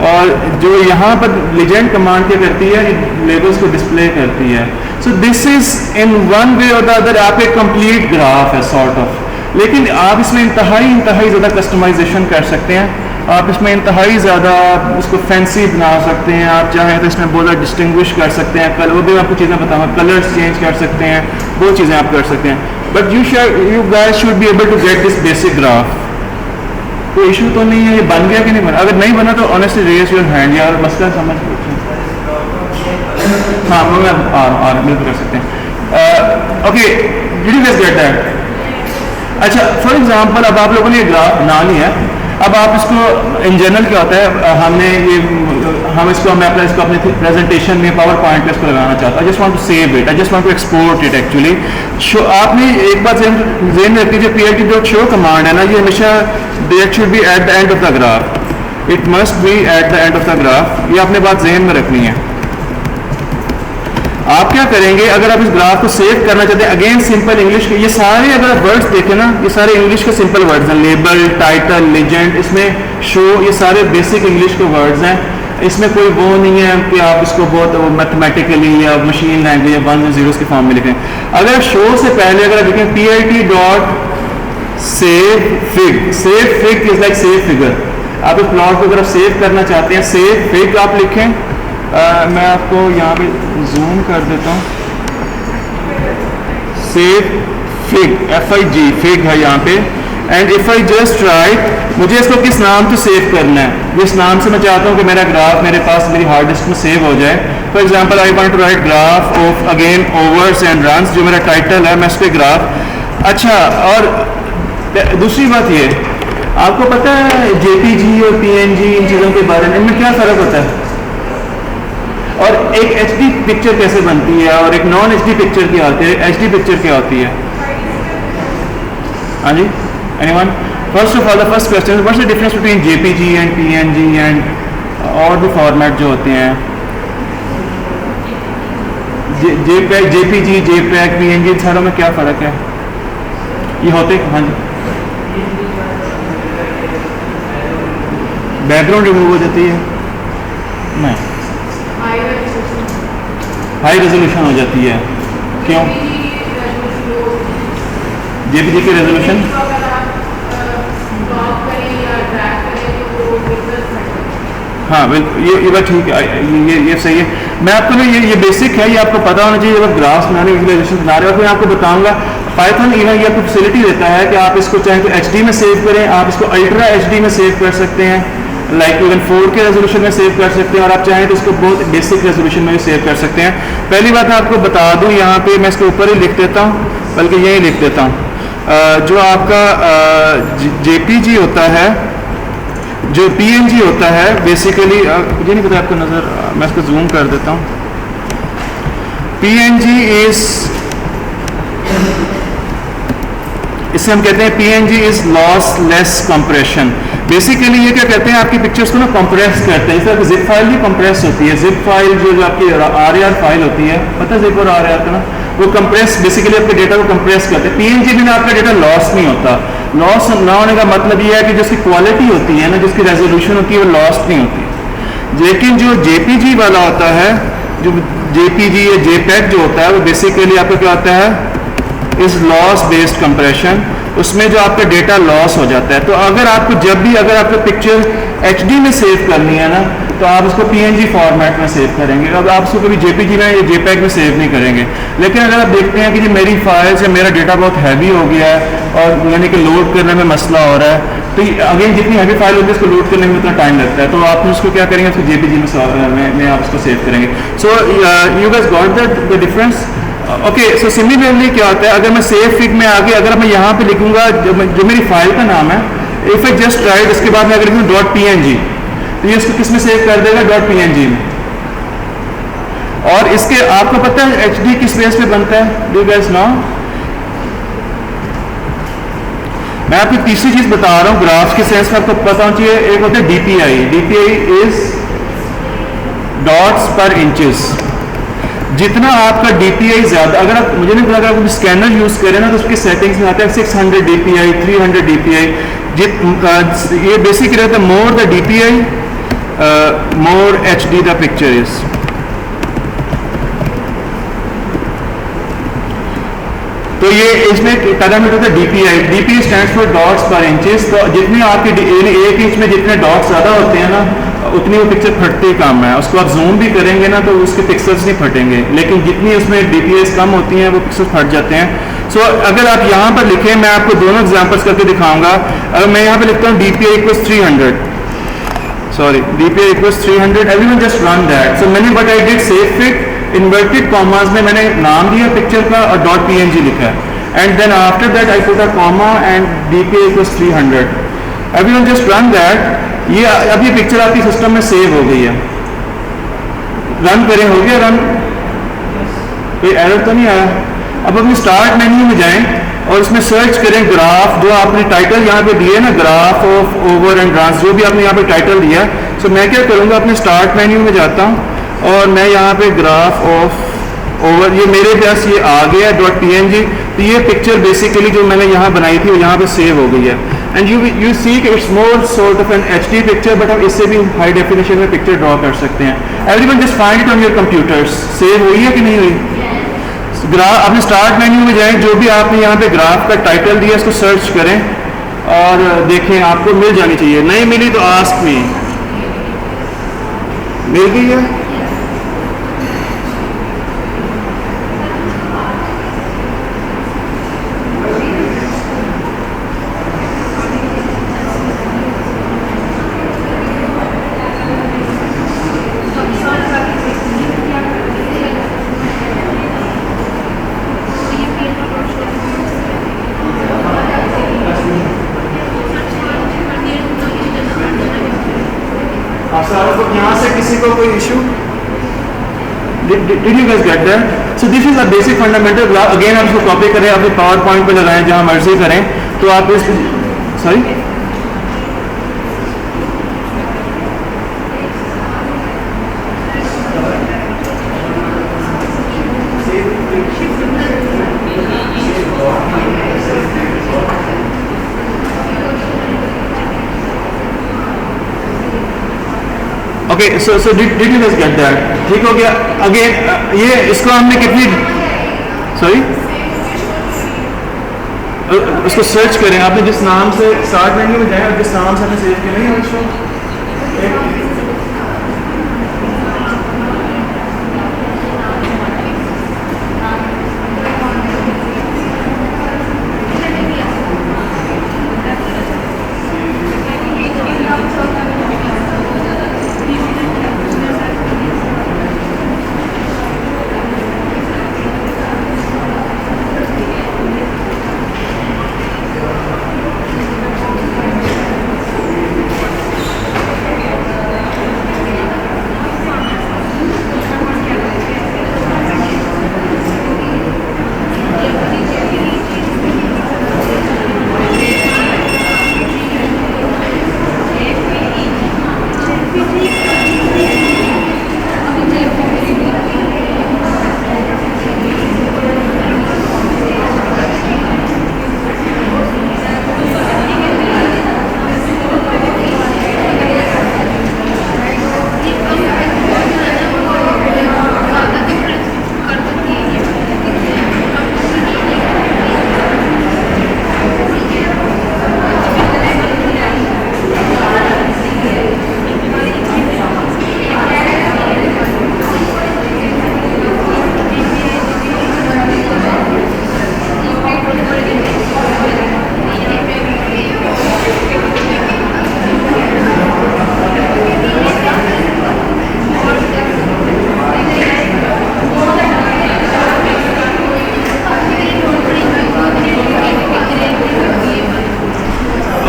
Speaker 1: और जो यहाँ पर लेजेंड कमांड क्या करती है, लेबल्स को डिस्प्ले करती है। सो this is in one way और द अदर आप एक कंप्लीट ग्राफ है सॉर्ट ऑफ, लेकिन आप इसमें इंतहाई ज़्यादा कस्टमाइजेशन कर सकते हैं। आप इसमें इंतहाई ज़्यादा उसको फैंसी बना सकते हैं। आप चाहें तो इसमें बहुत डिस्टिंग्विश कर सकते हैं, कल वो भी आपको चीज़ें बताऊँगा, कलर्स चेंज कर सकते हैं, बहुत चीज़ें आप कर सकते हैं। But you guys should be able to get this basic graph. कोई इशू तो नहीं है, ये बन गया कि नहीं बना? अगर नहीं बना तो ऑनेस्टली रेज योर हैंड, यार मसला समझ। हाँ वो मैं आ बिल्कुल कर सकते हैं। Okay, did you guys get that? अच्छा, फॉर एग्जांपल अब आप लोगों ने ये ग्राफ बना लिया, अब आप इसको इन जनरल क्या होता है, हमने ये हम इसको मैं अपना इसको अपने प्रेजेंटेशन में पावर पॉइंट पे इसको लगाना चाहता हूँ। I just want to save it, I just want to export it actually. So आपने एक बात ज़हन में रखी, जो plt.show कमांड है ना, ये हमेशा that should be at the end of the graph, it must be at the end of the graph. ये आपने बात ज़हन में रखनी है। आप क्या करेंगे, अगर आप इस ग्राफ को सेव करना चाहते हैं, अगेन सिंपल इंग्लिश के ये सारे अगर आप वर्ड्स देखें ना, ये सारे इंग्लिश के सिंपल वर्ड्स हैं, लेबल, टाइटल, लेजेंड, इसमें शो, ये सारे बेसिक इंग्लिश के वर्ड्स हैं। इसमें कोई वो नहीं है कि आप इसको बहुत मैथमेटिकली या मशीन लैंग्वेज या 1 और 0 के फॉर्म में लिखें। अगर शो से पहले अगर आप देखें plt.save fig, save fig is like save figure. आप इस प्लॉट को अगर आप सेव करना चाहते हैं, सेव फिग आप लिखें। मैं आपको यहाँ पे जूम कर देता हूँ, सेव फिग, FIG फिग है यहाँ पे। And if I just right, मुझे इसको किस नाम से सेव करना है, जिस नाम से मैं चाहता हूँ कि मेरा ग्राफ मेरे पास मेरी हार्ड डिस्क में सेव हो जाए। For example I want to write graph of again overs and runs, जो मेरा टाइटल है, मैं इस पे ग्राफ। अच्छा, और दूसरी बात ये, आपको पता है JPG और PNG इन चीज़ों के बारे में, इनमें क्या फ़र्क होता है, और एक HD पिक्चर कैसे बनती है और एक नॉन HD पिक्चर क्या होती है, HD पिक्चर क्या होती है? हाँ जी, anyone? First of all the first question, what's the difference between JPG and PNG and और भी फॉर्मेट जो होते हैं, JPG, JPEG, PNG, इन सारों में क्या फ़र्क है? ये होते, हाँ जी, बैकग्राउंड रिमूव हो जाती है, नहीं हाई रेजोल्यूशन हो जाती है, क्यों? JPG की रेजोल्यूशन, हाँ बिल्कुल, ये बात ठीक है, ये सही है। मैं आपको ना ये बेसिक है, ये आपको पता होना चाहिए। जब आप ग्राफ्स बनाने, विजुअलाइजेशन बना रहे हो, मैं आपको बताऊंगा पाइथन इवन ये आपको फैसिलिटी देता है कि आप इसको चाहे तो HD में सेव करें, आप इसको अल्ट्रा HD में सेव कर सकते हैं, लाइक इवन 4K रेजोल्यूशन में सेव कर सकते हैं, और आप चाहें तो इसको बहुत बेसिक रेजोल्यूशन में भी सेव कर सकते हैं। पहली बात मैं आपको बता दूं, यहाँ पे मैं इसके ऊपर ही लिख देता हूँ, बल्कि यही लिख देता हूँ, जो आपका JPG होता है, जो PNG होता है, बेसिकली मुझे नहीं पता आपको नज़र, मैं इसको जूम कर देता हूँ। PNG इज, इसे हम कहते हैं PNG is lossless compression. Basically ये क्या कहते हैं, आपकी पिक्चर्स को ना कंप्रेस करते हैं, इस तरह जिप फाइल भी कंप्रेस होती है। जिप फाइल जो आपकी RAR फाइल होती है, पता है जिप और RAR का ना, वो कंप्रेस बेसिकली आपके डेटा को कंप्रेस करते हैं। PNG में आपका डेटा लॉस नहीं होता। लॉस ना होने का मतलब ये है कि जिसकी क्वालिटी होती है ना, जिसकी रेजोल्यूशन होती है, वो लॉस नहीं होती। लेकिन जो JPG वाला होता है, जो JPG या JPEG जो होता है, वो बेसिकली आपका क्या होता है, इज लॉस बेस्ड कंप्रेशन। उसमें जो आपका डेटा लॉस हो जाता है। तो अगर आपको जब भी अगर आपको पिक्चर HD में सेव करनी है ना, तो आप उसको PNG फॉर्मेट में सेव करेंगे। अब आप उसको कभी JPG में या JPEG में सेव नहीं करेंगे। लेकिन अगर आप देखते हैं कि जी मेरी फाइल्स या मेरा डेटा बहुत हैवी हो गया है और यानी कि लोड करने में मसला हो रहा है, तो अगेन जितनी हैवी फाइल होगी उसको लोड करने में उतना टाइम लगता है, तो आप उसको क्या करेंगे, उसको JPG में आप उसको सेव करेंगे। So you guys got the difference. Okay, so similarly क्या होता है, अगर मैं सेव फिग में आगे अगर मैं यहाँ पे लिखूंगा जो मेरी फाइल का नाम है, इफ आई जस्ट राइट, इसके बाद मैं अगर लिखूँ .png, तो ये इसको किस में सेव कर देगा, .png में। और इसके आपको पता है HD किस बेस पे बनता है, डू यू गाइस नो? मैं आपको तीसरी चीज बता रहा हूँ, ग्राफ्स के सेंस में आपको पता होना चाहिए। एक होता है DPI इज डॉट्स पर इंचेस। जितना आपका DPI ज्यादा, अगर आप मुझे नहीं पता, अगर आप स्कैनर यूज करें ना तो उसकी सेटिंग्स में आता है 600 DPI, 300 DPI। ये बेसिकली रहता है more the DPI more HD the picture is. तो ये इसमें पैरामीटर होता है DPI स्टैंड्स फॉर डॉट्स पर इंचेस। तो जितनी आपकी एक इंच में जितने डॉट्स ज़्यादा होते हैं ना, उतनी वो पिक्चर फटती कम है। उसको आप जूम भी करेंगे ना तो उसके पिक्सल्स नहीं फटेंगे, लेकिन जितनी उसमें DPIs कम होती हैं वो पिक्सल्स फट जाते हैं। सो अगर आप यहाँ पर लिखें, मैं आपको दोनों एग्जाम्पल्स करके दिखाऊंगा। अगर मैं यहाँ पर लिखता हूँ DPI equals 300, sorry DPI equals 300, everyone just run that. So मैंने but I did save fig, inverted commas में मैंने नाम दिया पिक्चर का और .png लिखा है, and then after that I put a comma and DPI equals 300। Everyone just run that. ये अब ये पिक्चर आपकी सिस्टम में सेव हो गई है। रन करें, हो गया रन, कोई एरर तो नहीं आया। अब अपने स्टार्ट मेन्यू में जाएं और इसमें सर्च करें ग्राफ, जो आपने टाइटल यहाँ पे दिए ना, graph of over and trans, जो भी आपने यहाँ पे टाइटल दिया। सो मैं क्या करूँगा, अपने स्टार्ट मेन्यू में जाता हूँ और मैं यहाँ पे ग्राफ ऑफ ओवर, ये मेरे पास ये आ गया .png। तो ये पिक्चर बेसिकली जो मैंने यहाँ बनाई थी वो यहाँ पे सेव हो गई है। एंड यू सी कि it's more sort of an HD picture, but हम इससे भी हाई डेफिनेशन में पिक्चर ड्रॉ कर सकते हैं। Everyone just find it on your computers. Save हुई है कि नहीं हुई? ग्राफ, अपने स्टार्ट मेन्यू में जाएं, जो भी आपने यहाँ पे ग्राफ का टाइटल दिया उसको सर्च करें और देखें, आपको मिल जानी चाहिए। नहीं मिली तो आस्क मी। मिल गई है? यहाँ से किसी को कोई issue? Did you guys get that? So this is a basic fundamental. Again आप इसको कॉपी करें, अपने पावर पॉइंट पे लगाएं, जहाँ मर्जी करें। तो आप इस, sorry, okay. So did you guys get that? ठीक हो गया। अगेन ये इसको हमने कितनी, सॉरी, उसको सर्च करें। आपने जिस नाम से स्टार्ट मेन्यू में जाए और जिस नाम से हमने सेव किया नहीं है उसको,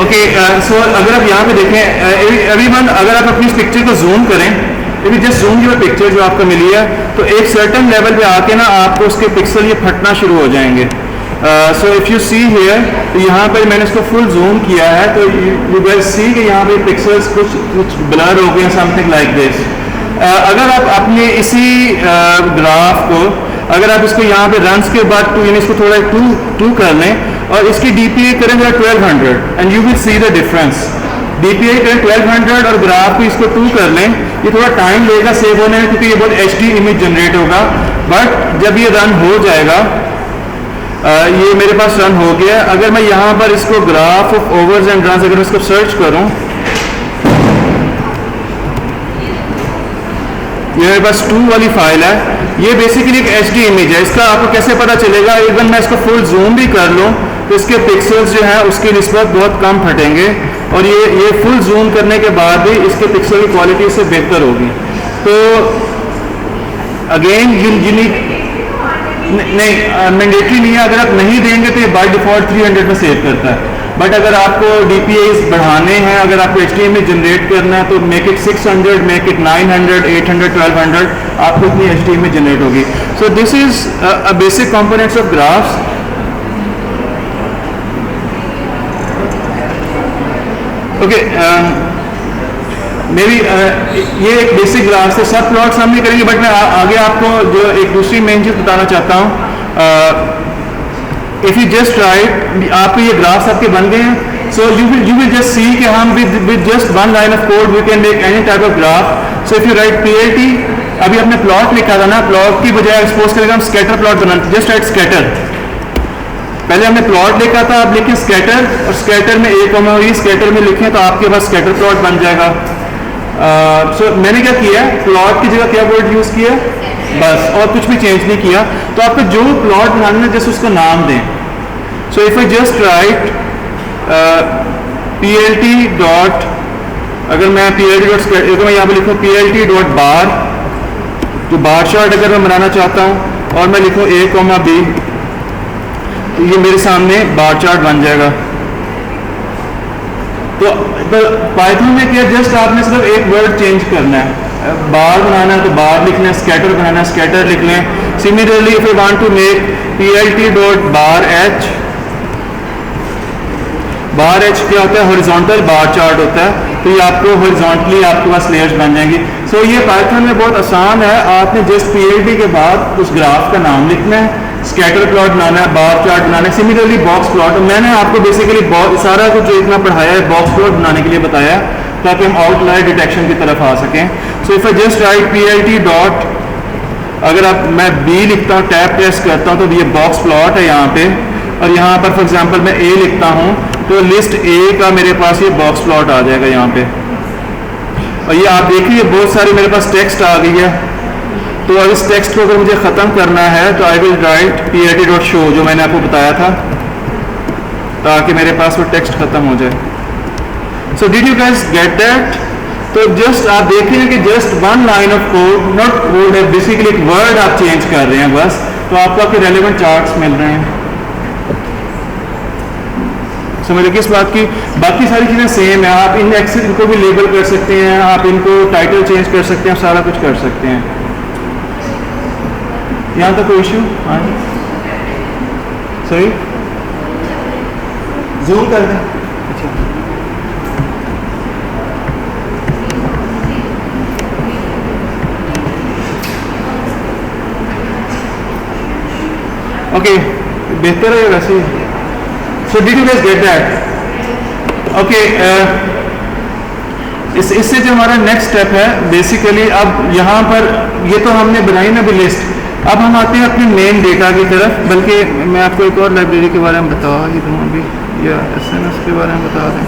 Speaker 1: ओके सो अगर आप यहाँ पे देखें एवरीवन, अगर आप अपनी इस पिक्चर को जूम करें, if you just zoom your picture जो आपको मिली है, तो एक सर्टन लेवल पे आके ना आपको उसके पिक्सल ये फटना शुरू हो जाएंगे। सो इफ यू सी हियर, तो यहाँ पर मैंने इसको फुल जूम किया है, तो यू गाइस सी कि यहाँ पे पिक्सल्स कुछ ब्लर हो गए, समथिंग लाइक दिस। अगर आप अपने इसी ग्राफ को, अगर आप इसको यहाँ पे रन्स के बाद यानी इसको थोड़ा टू कर लें और इसकी DPI करें 1200 and you will see the difference. DPI करें 1200 और ग्राफ को इसको 2 कर लें, ये थोड़ा टाइम लेगा सेव होने में क्योंकि ये बहुत HD इमेज जनरेट होगा, बट जब ये रन हो जाएगा, ये मेरे पास रन हो गया। अगर मैं यहाँ पर इसको graph of overs and runs अगर इसको सर्च करूँ, ये मेरे पास 2 वाली फाइल है, ये बेसिकली एक HD इमेज है। इसका आपको कैसे पता चलेगा, इवन मैं इसको फुल जूम भी कर लूँ तो इसके पिक्सल्स जो है उसकी निस्बत बहुत कम फटेंगे, और ये फुल जूम करने के बाद भी इसके पिक्सल की क्वालिटी से बेहतर होगी। तो अगेन यू नीड नहीं मैंडेटरी नहीं है, अगर आप नहीं देंगे तो ये बाय डिफॉल्ट 300 में सेव करता है, बट अगर आपको DPIs बढ़ाने हैं, अगर आपको HD इमेज जनरेट करना है तो मेक इट 600, मेक इट 900, 800, 1200, आपको इतनी HD इमेज जनरेट होगी। सो this is a basic components of graphs. Okay, may B ये एक बेसिक ग्राफ है, सब प्लॉट्स हम नहीं करेंगे, बट मैं आगे आपको जो एक दूसरी मेन चीज़ बताना चाहता हूँ। इफ यू जस्ट राइट, आपके ये ग्राफ्स आपके बन गए हैं, so you will just see कि हम with just one line of code we can make any type of graph. So if you write PLT, अभी आपने प्लॉट लिखा था ना, प्लॉट की बजाय एक्सपोज करेगा हम स्कैटर प्लॉट बनाते, जस्ट राइट स्कैटर। पहले हमने प्लॉट लिखा था, आप लिखें स्कैटर, और स्कैटर में A, स्कैटर में लिखें तो आपके पास स्कैटर प्लॉट बन जाएगा। सो मैंने क्या किया, प्लॉट की जगह क्या वर्ड यूज़ किया, बस, और कुछ भी चेंज नहीं किया। तो आपको जो प्लॉट बनाना है जस्ट उसका नाम दें। सो if I just right PLT dot, अगर मैं PLT डॉट, मैं यहाँ पे लिखूँ PLT डॉट बार, जो बार चार्ट अगर मैं बनाना चाहता हूँ, और मैं लिखूँ A, B, तो ये मेरे सामने बार चार्ट बन जाएगा। तो पाइथन में क्या, जस्ट आपने सिर्फ एक वर्ड चेंज करना है, बार बनाना है तो बार लिखना है, स्कैटर बनाना है स्कैटर लिख लें। Similarly if you want to make PLT dot bar H, bar H क्या होता है, हॉरिजॉन्टल बार चार्ट होता है, तो ये आपको हॉरिजॉन्टली आपके पास लेयर्स बन जाएंगी। सो ये पाइथन में बहुत आसान है, आपने जस्ट PLT के बाद उस ग्राफ का नाम लिखना है, स्कैटर प्लॉट बनाना है, बार चार्ट बनाना है। सिमिलरली बॉक्स प्लॉट, मैंने आपको बेसिकली सारा कुछ जो इतना पढ़ाया है बॉक्स प्लॉट बनाने के लिए बताया, ताकि हम आउटलायर डिटेक्शन की तरफ आ सकें। सो if I just right PLT dot, अगर आप मैं B लिखता हूँ, टैब प्रेस करता हूँ, तो ये बॉक्स प्लॉट है यहाँ पे, और यहाँ पर फॉर एग्जांपल मैं A लिखता हूँ, तो लिस्ट A का मेरे पास ये बॉक्स प्लॉट आ जाएगा यहाँ पे। और ये आप देखिए बहुत सारी मेरे पास टेक्स्ट आ गई है, तो अब इस टेक्स्ट को अगर मुझे ख़त्म करना है तो I will right PLT dot show, जो मैंने आपको बताया था, ताकि मेरे पास वो टेक्स्ट ख़त्म हो जाए। So did you guys get that? तो जस्ट आप देखेंगे कि just one line of code, not code है, बेसिकली एक वर्ड आप चेंज कर रहे हैं बस, तो आपको आपके रेलेवेंट चार्ट्स मिल रहे हैं। समझ लगी इस बात की? बाकी सारी चीज़ें सेम है, आप इन एक्सेस इनको भी लेबल कर सकते हैं, आप इनको टाइटल चेंज कर सकते हैं, सारा कुछ कर सकते हैं। यहाँ तक कोई इशू? हाँ सही, जूम कर दें। अच्छा, ओके, बेहतर है वैसे। So did you guys get that? Okay, इससे जो हमारा नेक्स्ट स्टेप है बेसिकली, अब यहाँ पर ये तो हमने बनाई ना भी लिस्ट, अब हम आते हैं अपने मेन डेटा की तरफ। बल्कि मैं आपको एक और लाइब्रेरी के बारे में बता ही दूँ अभी, या SNS के बारे में बता दें।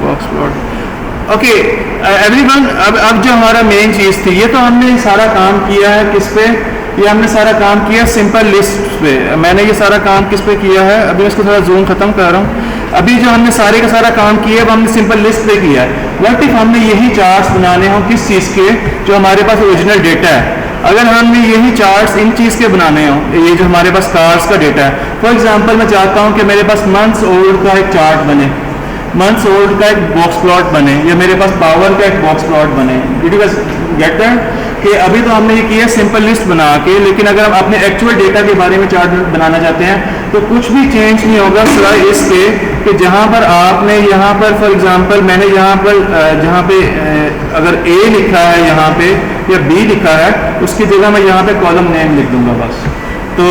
Speaker 1: बॉक्स प्लॉट, ओके एवरीवन, अब जो हमारा मेन चीज़ थी, ये तो हमने सारा काम किया है किस पे, ये हमने सारा काम किया सिंपल लिस्ट पे। मैंने ये सारा काम किस पे किया है, अभी मैं इसको थोड़ा जूम खत्म कर रहा हूँ। अभी जो हमने सारे का सारा काम किया है वो हमने सिंपल लिस्ट पे किया है। व्हाट इफ हमने यही चार्ट्स बनाने हों किस चीज़ के, जो हमारे पास ओरिजिनल डेटा है। अगर हमें यही चार्ट्स इन चीज़ के बनाने हो, ये जो हमारे पास कार्स का डेटा है, फॉर एग्जांपल मैं चाहता हूँ कि मेरे पास मंथ्स ओल्ड का एक चार्ट बने, मंथ्स ओल्ड का एक बॉक्स प्लॉट बने, या मेरे पास पावर का एक बॉक्स प्लॉट बने। Did you get that? कि अभी तो हमने ये किया सिंपल लिस्ट बना के, लेकिन अगर हम अपने एक्चुअल डेटा के बारे में चार्ट बनाना चाहते हैं तो कुछ भी चेंज नहीं होगा सिवाय इसके कि जहाँ पर आपने यहाँ पर फॉर एग्जांपल मैंने यहाँ पर जहाँ पे अगर ए लिखा है यहाँ पे या बी लिखा है, उसकी जगह मैं यहाँ पे कॉलम नेम लिख दूंगा बस। तो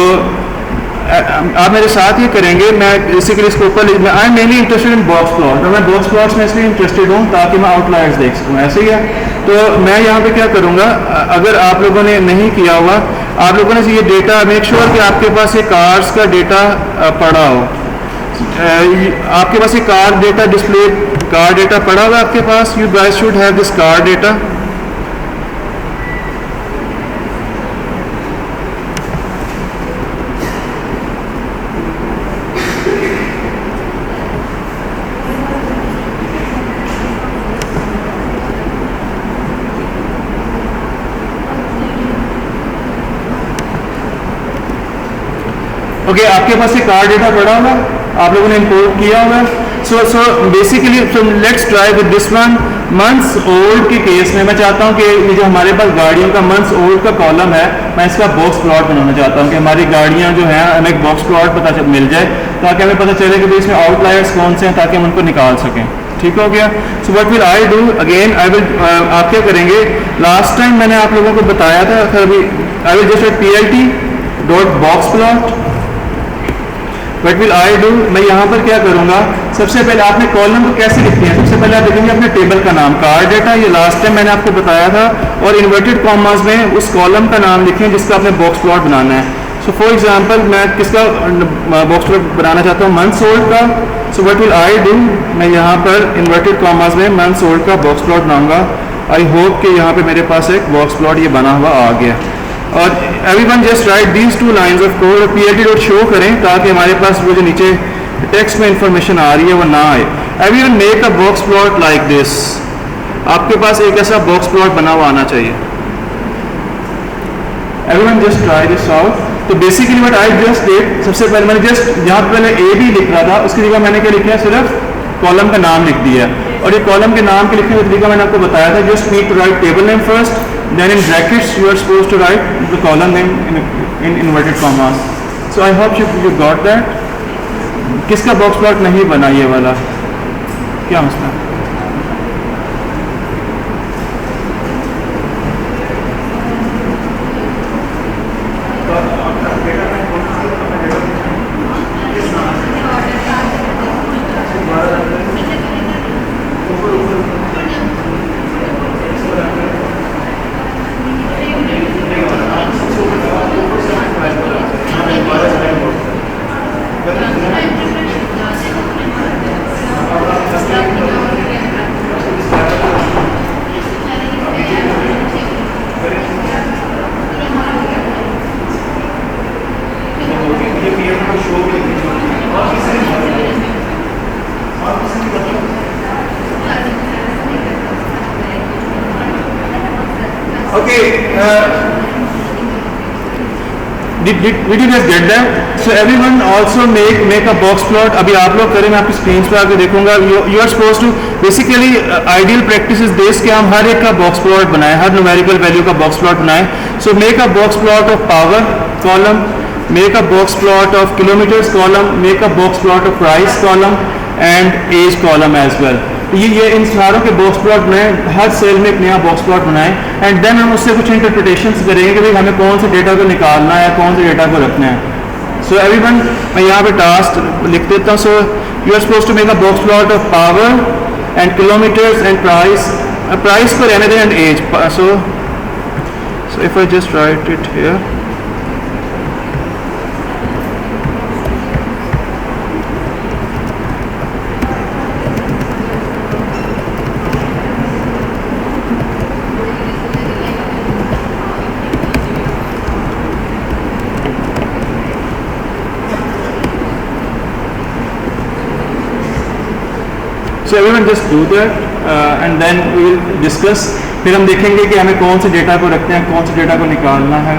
Speaker 1: आप मेरे साथ ये करेंगे, मैं बेसिकली इसको ऊपर लिख, I am mainly interested in box plot, और मैं बॉक्स प्लॉट्स में इसलिए इंटरेस्टेड हूँ ताकि मैं आउटलायर्स देख सकूँ, ऐसे ही है। तो मैं यहाँ पे क्या करूँगा, अगर आप लोगों ने नहीं किया हुआ, आप लोगों ने ये डेटा मेक श्योर कि आपके पास ये कार्स का डेटा पड़ा हो, आपके पास ये car data display, car data पड़ा हुआ आपके पास, you guys should have this car data. Okay, आपके पास ये कार डेटा पड़ा होगा, आप लोगों ने इंपोर्ट किया होगा। So basically let's try with this one. Months old के केस में मैं चाहता हूँ कि ये जो हमारे पास गाड़ियों का मंथ्स ओल्ड का कॉलम है, मैं इसका बॉक्स प्लॉट बनाना चाहता हूँ कि हमारी गाड़ियाँ जो हैं हमें एक बॉक्स प्लॉट मिल जाए, ताकि हमें पता चले कि इसमें आउटलायर्स कौन से हैं, ताकि हम उनको निकाल सकें। ठीक हो गया? So what will I do again, I will, आप क्या करेंगे, लास्ट टाइम मैंने आप लोगों को बताया था, अभी I will just PLT dot box plot. What will I do? मैं यहाँ पर क्या करूँगा, सबसे पहले आपने कॉलम को कैसे लिखते हैं, सबसे पहले आप लिखेंगे अपने टेबल का नाम, कार डेटा, ये लास्ट टाइम मैंने आपको बताया था, और इन्वर्टेड कॉमास में उस कॉलम का नाम लिखें जिसका आपने बॉक्स प्लॉट बनाना है। सो फॉर एग्जांपल मैं किसका बॉक्स प्लॉट बनाना चाहता हूँ, मंथ्स ओल्ड का। So what will I do, मैं यहाँ पर इन्वर्टेड कॉमास में मंथ्स ओल्ड का बॉक्स प्लॉट बनाऊंगा। आई होप कि यहाँ पे मेरे पास एक बॉक्स प्लॉट ये बना हुआ आ गया। और everyone just right these 2 lines of code और PLT डॉट शो करें, ताकि हमारे पास वो जो नीचे टेक्स्ट में इंफॉर्मेशन आ रही है वो ना आए। Everyone make a box plot like this, आपके पास एक ऐसा बॉक्स प्लॉट बना हुआ आना चाहिए। Everyone just try this out. तो basically what I just did, सबसे पहले मैंने जस्ट जहाँ पहले A भी लिख रहा था उसकी जगह मैंने क्या लिखा है, सिर्फ कॉलम का नाम लिख दिया। और ये कॉलम के नाम के लिखने का तरीका मैंने आपको बताया था, just need to write table name first, then in brackets you are supposed to write the column name in inverted commas. So I hope you got that. किसका बॉक्स प्लॉट नहीं बना ये वाला, क्या मसला? Okay, did you guys get that? So everyone also make a box plot. अभी आप लोग करें, मैं आपकी स्क्रीन पे आके देखूंगा। You are supposed to basically ideal practice is this कि हम हर एक का box plot बनाएं, हर numerical value का box plot बनाएं। So make a box plot of power column, make a box plot of kilometers column, make a box plot of price column and age column as well. ये इन सारों के box plot बनाएं, हर cell में एक नया box plot बनाएं, and then हम उससे कुछ इंटरप्रिटेशंस करेंगे कि भाई हमें कौन से डेटा को निकालना है, कौन से डेटा को रखना है। सो एवरीवन, मैं यहाँ पे टास्क लिख देता हूँ। So you are supposed to make a box plot of power and kilometres and price पर anything and age. So if I just write it here, so everyone just do that. And then we will discuss. फिर हम देखेंगे कि हमें कौन से data को रखते हैं, कौन से डेटा को निकालना है।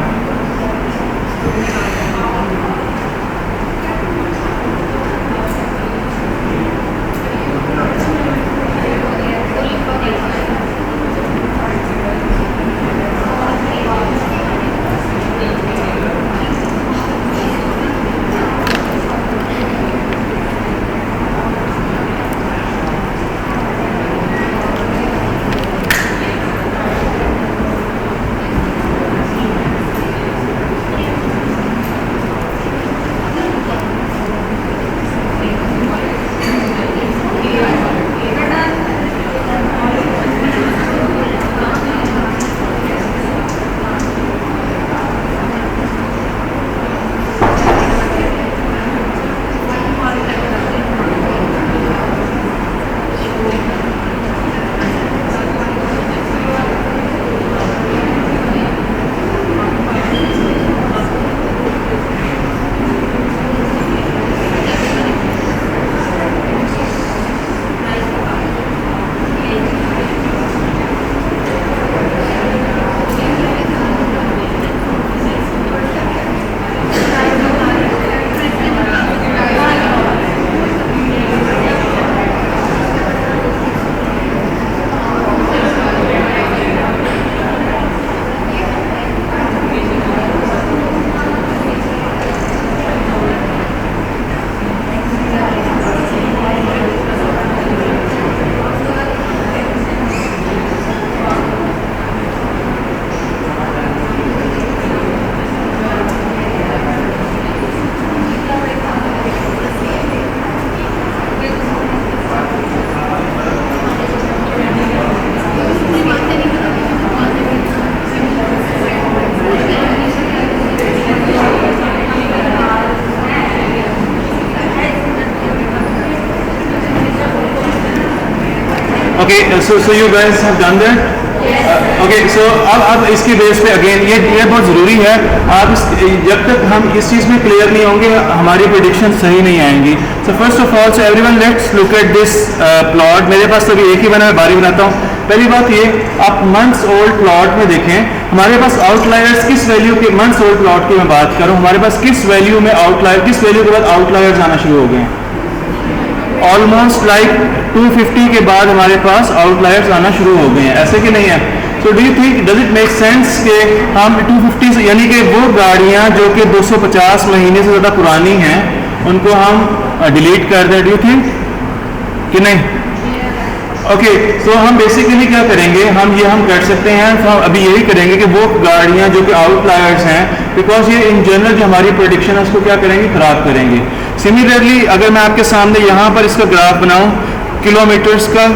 Speaker 1: Okay, so you guys have done that? Okay, so अब इसके बेस पे अगेन ये बहुत ज़रूरी है। आप जब तक हम इस चीज़ में क्लियर नहीं होंगे हमारी प्रेडिक्शन सही नहीं आएंगी। सो first of all, so everyone let's look at this plot. मेरे पास तो एक ही बना है, बारी बनाता हूँ। पहली बात ये, आप मंथ्स ओल्ड प्लॉट में देखें, हमारे पास आउटलायर्स किस वैल्यू के, मंथ्स ओल्ड प्लॉट की मैं बात करूँ, हमारे पास किस वैल्यू में आउटलायर, किस वैल्यू के बाद आउटलायर्स आना शुरू हो गए। ऑलमोस्ट लाइक 250 के बाद हमारे पास आउटलायर्स आना शुरू हो गए हैं, ऐसे कि नहीं है? So do you think, does it make sense कि हम 250 से, यानी कि वो गाड़ियां जो कि 250 महीने से ज़्यादा पुरानी हैं उनको हम डिलीट कर दें? डू यू थिंक कि नहीं? ओके, सो हम बेसिकली क्या करेंगे, हम कर सकते हैं, तो हम अभी यही करेंगे कि वो गाड़ियां जो कि आउटलायर्स हैं, बिकॉज ये इन जनरल जो हमारी प्रेडिक्शन है उसको क्या करेंगे, खराब करेंगे। सिमिलरली अगर मैं आपके सामने यहाँ पर इसका ग्राफ बनाऊं किलोमीटर्स का,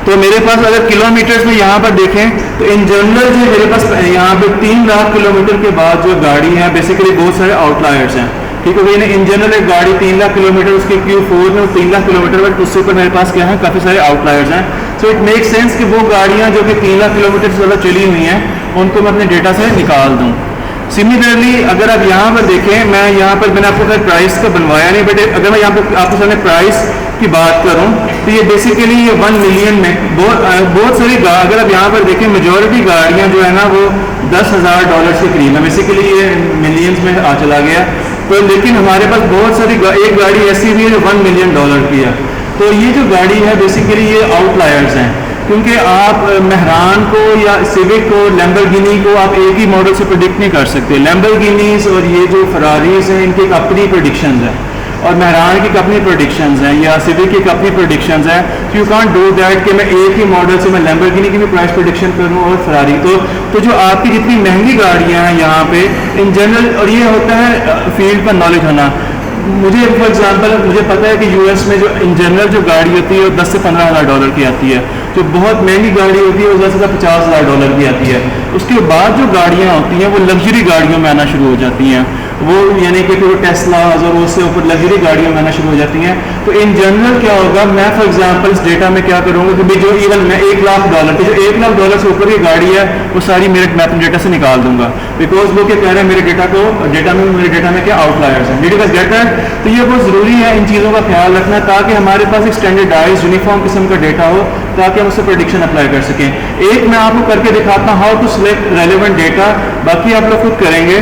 Speaker 1: तो मेरे पास अगर किलोमीटर्स में यहाँ पर देखें तो इन जनरल जो मेरे पास यहाँ पे 3 लाख किलोमीटर के बाद जो गाड़ी है बेसिकली बहुत सारे आउटलायर्स हैं। ठीक है, इन जनरल एक गाड़ी 3 लाख किलोमीटर, उसके Q4 में 3 लाख किलोमीटर, बट उससे ऊपर मेरे पास क्या है, काफ़ी सारे आउटलायर्स हैं। सो इट मेक सेंस कि वो गाड़ियाँ जो कि 3 लाख किलोमीटर से ज़्यादा चली हुई हैं उनको मैं अपने डेटा से निकाल दूँ। सिमिलरली अगर आप यहाँ पर देखें, मैंने आपको खैर प्राइस का बनवाया नहीं, बट अगर मैं यहाँ पर आपके सामने प्राइस की बात करूँ तो ये बेसिकली ये 1 मिलियन में बहुत सारी अगर आप यहाँ पर देखें मेजॉरिटी गाड़ियाँ जो है ना वो $10,000 के करीब है, बेसिकली ये मिलियंस में आ चला गया। तो लेकिन हमारे पास बहुत सारी एक गाड़ी ऐसी भी है जो $1 मिलियन की है। तो ये जो गाड़ी है बेसिकली ये आउटलायर्स हैं, क्योंकि आप मेहरान को या सिविक को, लैम्बोर्गिनी को आप एक ही मॉडल से प्रेडिक्ट नहीं कर सकते। लैम्बोर्गिनीज और ये जो फरारीज हैं इनकी अपनी प्रेडिक्शंस हैं, और मेहरान की अपनी प्रेडिक्शंस हैं, या सिविक की अपनी प्रेडिक्शंस हैं। तो यू कांट डू दैट कि मैं एक ही मॉडल से मैं लैम्बोर्गिनी की भी प्राइस प्रेडिक्शन करूँ और फरारी। तो जो आपकी जितनी महंगी गाड़ियाँ हैं यहाँ पे इन जनरल, और ये होता है फील्ड का नॉलेज होना। मुझे फॉर एग्जांपल मुझे पता है कि यूएस में जो इन जनरल जो गाड़ी होती है वो $10,000 से $15,000 की आती है। जो बहुत महंगी गाड़ी होती है वो $10,000 से $50,000 की आती है। उसके बाद जो गाड़ियाँ होती हैं वो लग्जरी गाड़ियों में आना शुरू हो जाती हैं, वो यानी कि फिर टेस्ला और उससे ऊपर लग्जरी गाड़ियों में आना शुरू हो जाती हैं। तो इन जनरल क्या होगा, मैं फॉर एग्जांपल इस डेटा में क्या करूँगा कि भाई जो इवन मैं $1,00,000 की जो $1,00,000 से ऊपर की गाड़ी है वो सारी मेरे मैं अपने डेटा से निकाल दूंगा, बिकॉज वो क्या कह रहे हैं मेरे डेटा में क्या आउटलायर्स हैं। Did you guys get that? तो ये बहुत ज़रूरी है इन चीज़ों का ख्याल रखना ताकि हमारे पास एक स्टैंडर्डाइज यूनिफॉर्म किस्म का डेटा हो ताकि हम उससे प्रेडिक्शन अप्लाई कर सकें। एक मैं आपको करके दिखाता हूँ how to select relevant data, बाकी आप लोग खुद करेंगे।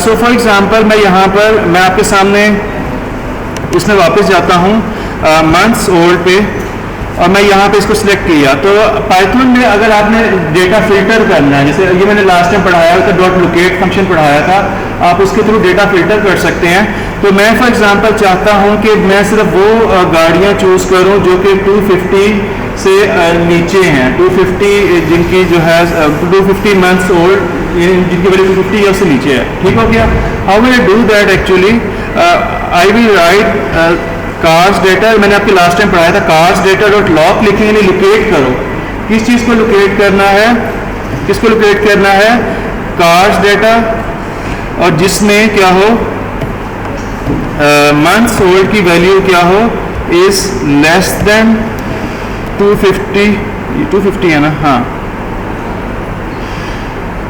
Speaker 1: सो फॉर एग्जांपल मैं यहाँ पर मैं आपके सामने इसमें वापस जाता हूँ मंथ्स ओल्ड पे और मैं यहाँ पे इसको सिलेक्ट किया। तो पाइथन में अगर आपने डेटा फिल्टर करना है, जैसे ये मैंने लास्ट टाइम पढ़ाया था डॉट लोकेट फंक्शन पढ़ाया था, आप उसके थ्रू डेटा फिल्टर कर सकते हैं। तो मैं फॉर एग्जांपल चाहता हूँ कि मैं सिर्फ वो गाड़ियाँ चूज़ करूँ जो कि 250 से नीचे हैं, 250 जिनकी जो है 250 मंथ्स ओल्ड, जिनकी वैल्यू 250 ईयर से नीचे है। ठीक हो गया? How will I do that? Actually I will right cars data, मैंने आपके लास्ट टाइम पढ़ाया था कार्स डेटा डॉट लॉक लिखेंगे, यानी लोकेट करो। किस चीज़ को लोकेट करना है? किसको लोकेट करना है? कार्स डेटा, और जिसमें क्या हो मंथ्स ओल्ड की वैल्यू क्या हो इज लेस देन 250 है ना? हाँ,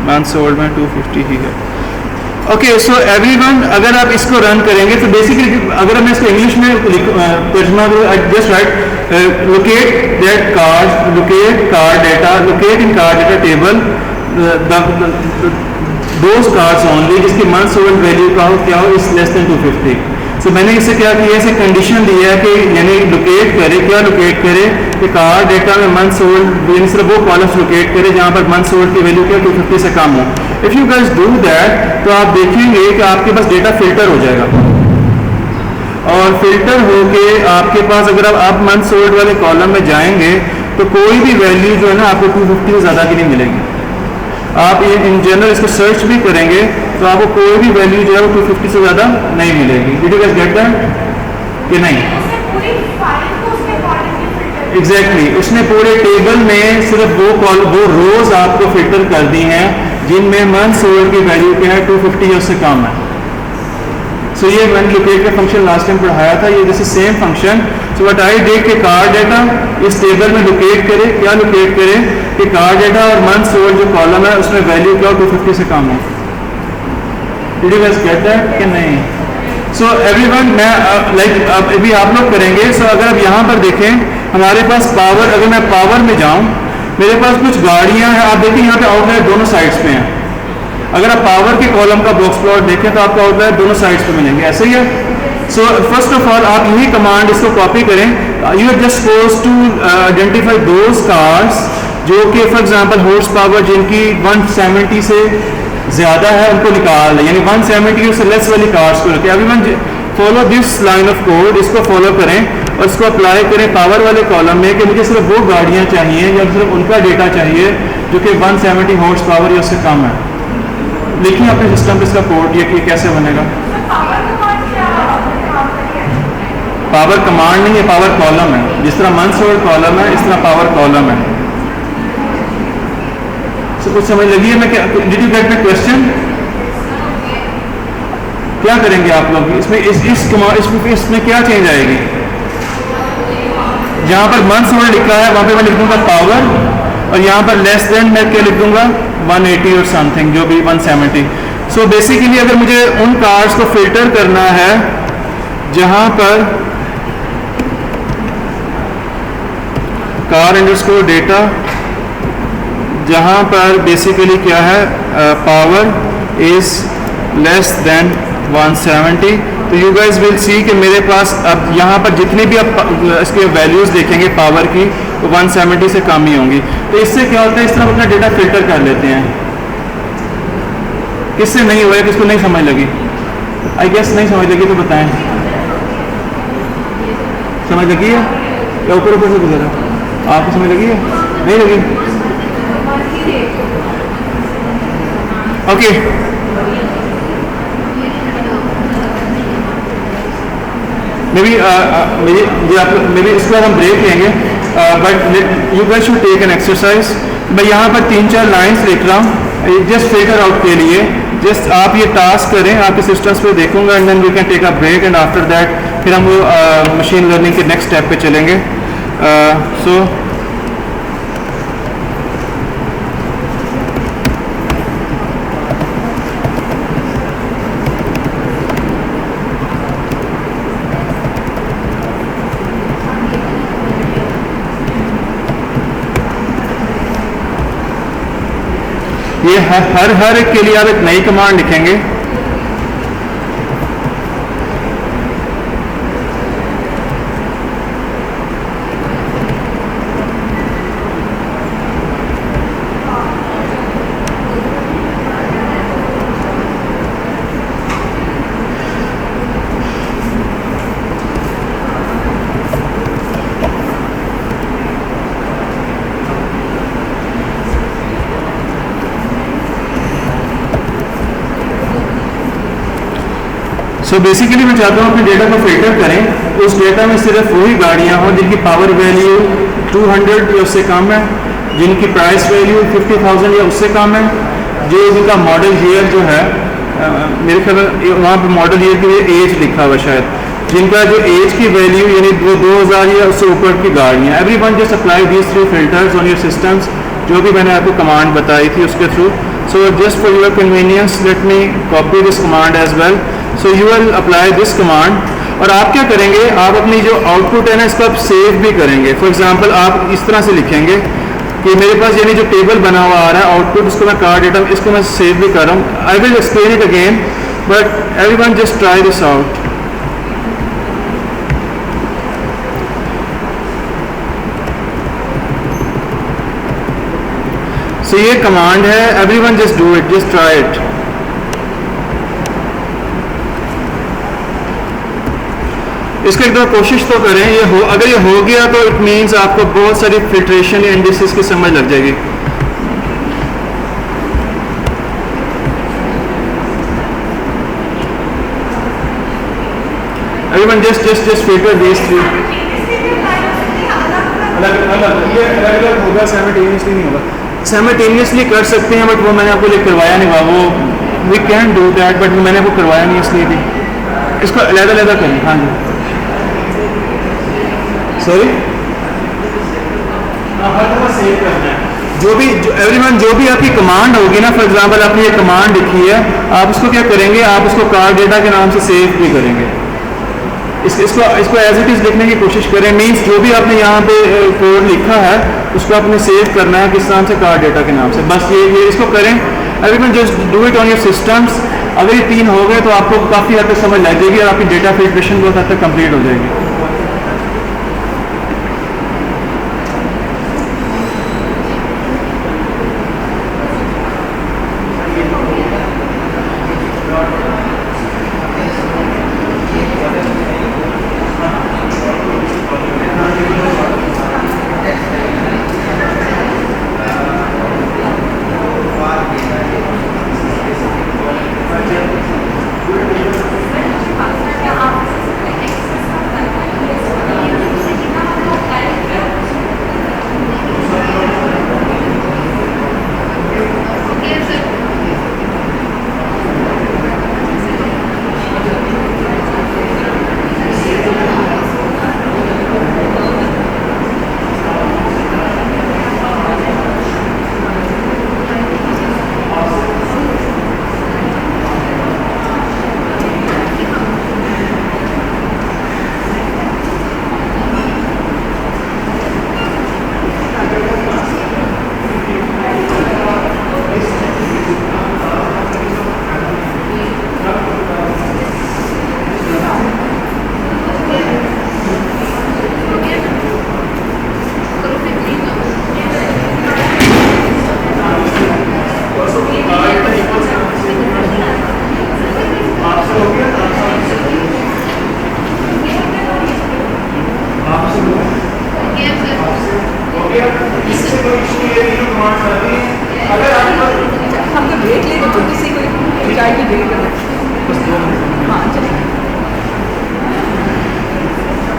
Speaker 1: मंथ्स ओल्ड में 250 ही है। ओके, सो एवरीवन अगर आप इसको रन करेंगे तो बेसिकली अगर मैं इसको इंग्लिश में तर्जुमा करूँ, आई just right locate that card, locate car data, locate in car data table those cards only जिसकी मंथ्स ओल्ड वैल्यू का हो क्या हो इज लेस देन 250। सो मैंने इसे क्या किया, इसे कंडीशन दिया है कि यानी लोकेट करे, क्या लोकेट करे कि कार डेटा में मंथ्स ओल्ड यानी सिर्फ वो कॉलम्स लोकेट करे जहाँ पर मंथ्स ओल्ड की वैल्यू क्या 250 से कम हो। If you guys do that तो आप देखेंगे कि आपके पास डेटा फिल्टर हो जाएगा, और फिल्टर होके आपके पास अगर आप मंथ्स ओल्ड वाले कॉलम में जाएंगे तो कोई भी वैल्यू जो है ना आपको 250 से ज़्यादा की नहीं मिलेगी। आप इन जनरल इसको सर्च भी करेंगे तो आपको कोई भी वैल्यू जो है वो 250 से ज़्यादा नहीं मिलेगी। Did you guys get that कि नहीं? एग्जैक्टली, उसने पूरे टेबल में सिर्फ वो रोज आपको फिल्टर कर दी हैं जिनमें मंथ्स ओल्ड की वैल्यू क्या है 250 या उससे कम है। सो ये मैंने लोकेट का फंक्शन लास्ट टाइम पढ़ाया था, ये जैसे same function. So what I did के कार डेटा इस टेबल में लोकेट करे, क्या लोकेट करे कि कार डेटा और मंथ्स ओल्ड जो कॉलम है उसमें वैल्यू क्या 250 से कम हो। Did you guys get that कि नहीं? सो एवरीवन मैं लाइक अब अभी आप लोग करेंगे। सो अगर आप यहाँ पर देखें हमारे पास पावर, अगर मैं पावर में जाऊँ मेरे पास कुछ गाड़ियाँ हैं, आप देखिए यहाँ पे आउटलायर दोनों साइड्स पे हैं। अगर आप पावर के कॉलम का बॉक्स प्लॉट देखें तो आपको आउटलायर दोनों साइड्स पे मिलेंगे, ऐसे ही है। सो फर्स्ट ऑफ ऑल आप यही कमांड इसको कॉपी करें, you are just suppose to identify those cars जो कि फॉर एग्जांपल हॉर्स पावर जिनकी 170 से ज़्यादा है उनको निकाल, यानी 170 से लेस वाली कार्स को रखें। Everyone follow this line of code, इसको फॉलो करें और इसको अप्लाई करें पावर वाले कॉलम में कि मुझे सिर्फ वो गाड़ियाँ चाहिए या सिर्फ उनका डेटा चाहिए जो कि 170 हॉर्स पावर या उससे कम है। लिखिए अपने सिस्टम पे इसका कोड, ये कैसे बनेगा। पावर कमांड नहीं है, पावर कॉलम है। जिस तरह मंथ्स ओल्ड कॉलम है इस तरह पावर कॉलम है। तो कुछ समझ लगी है? मैं क्या, did you gate my question? क्या करेंगे आप लोग इसमें? इसमें क्या चेंज आएगी? जहाँ पर मंथ्स ओल्ड लिखा है वहाँ पे मैं लिख दूंगा पावर, और यहाँ पर लेस देन मैं क्या लिख दूंगा 180 और समथिंग, जो भी 170। सो बेसिकली अगर मुझे उन कार्ड्स को फिल्टर करना है जहाँ पर कार अंडरस्कोर डेटा, जहाँ पर बेसिकली क्या है पावर इज लेस देन 170, तो यू गाइस विल सी कि मेरे पास अब यहाँ पर जितने भी आप इसके वैल्यूज़ देखेंगे पावर की तो 170 से कम ही होंगी। तो इससे क्या होता है, इस तरह अपना डेटा फिल्टर कर लेते हैं। किससे नहीं हुआ है, किसको नहीं समझ लगी? आई गेस नहीं समझ लगी तो बताएं। समझ लगी है या ऊपर ऊपर से गुजरा? आपको समझ लगी है? नहीं लगी? ओके, मे बी इसके बाद हम ब्रेक लेंगे, but you guys should take an exercise. मैं यहाँ पर 3-4 लाइंस लिख रहा हूँ जस्ट फिगर आउट के लिए। जस्ट आप ये टास्क करें, आपके सिस्टम्स पे देखूंगा and then we can take a break and after that फिर हम वो मशीन लर्निंग के नेक्स्ट स्टेप पे चलेंगे। सो ये हर एक के लिए आप एक नई कमांड लिखेंगे। सो बेसिकली मैं चाहता हूँ अपने डेटा को फिल्टर करें, उस डेटा में सिर्फ वही गाड़ियाँ हों जिनकी पावर वैल्यू 200 या उससे कम है, जिनकी प्राइस वैल्यू 50,000 या उससे कम है, जो उनका मॉडल ईयर जो है मेरे ख्याल वहाँ पर मॉडल ईयर के लिए एज लिखा हुआ शायद, जिनका जो एज की वैल्यू यानी 2000 या उससे ऊपर की गाड़ियाँ। Every one just apply these 3 filters on your systems, जो भी मैंने आपको कमांड बताई थी उसके through. So just for your convenience let me copy this command as well. So you will apply this command और आप क्या करेंगे, आप अपनी जो आउटपुट है ना इसको आप सेव भी करेंगे। फॉर एग्जांपल आप इस तरह से लिखेंगे कि मेरे पास यानी जो टेबल बना हुआ आ रहा है आउटपुट, इसको मैं कार डेटा इसको मैं सेव भी कर रहा हूँ। I will explain it again but everyone just try this out. So ये कमांड है, everyone just do it, just try it. इसको एक बार कोशिश तो करें, ये हो अगर ये हो गया तो इट मीन्स आपको बहुत सारी फिल्ट्रेशन या इंडिसेस की समझ लग जाएगी। एवरीवन जस्ट फिल्टर दीस 3। अलग अलग होगा, साइमल्टेनियसली नहीं होगा। साइमल्टेनियसली कर सकते हैं बट वो मैंने आपको करवाया नहीं हुआ, वो we can do that but मैंने आपको करवाया नहीं, इसलिए भी इसको अलग करें। हाँ जी सॉरी, हर दफा सेव करना है। जो भी एवरीवन जो भी आपकी कमांड होगी ना, फॉर एग्जांपल आपने ये कमांड लिखी है, आप उसको क्या करेंगे, आप उसको कार डेटा के नाम से सेव भी करेंगे। इसको एज इट इज़ लिखने की कोशिश करें। मीन्स जो भी आपने यहाँ पे कोड लिखा है उसको आपने सेव करना है किस नाम से, कार डेटा के नाम से। बस ये इसको करें। Everyone just do it on your systems. अगर ये 3 हो गए तो आपको काफ़ी हद तक समझ लग जाएगी और आपकी डेटा फिल्ट्रेशन बहुत हद तक कंप्लीट हो जाएगी।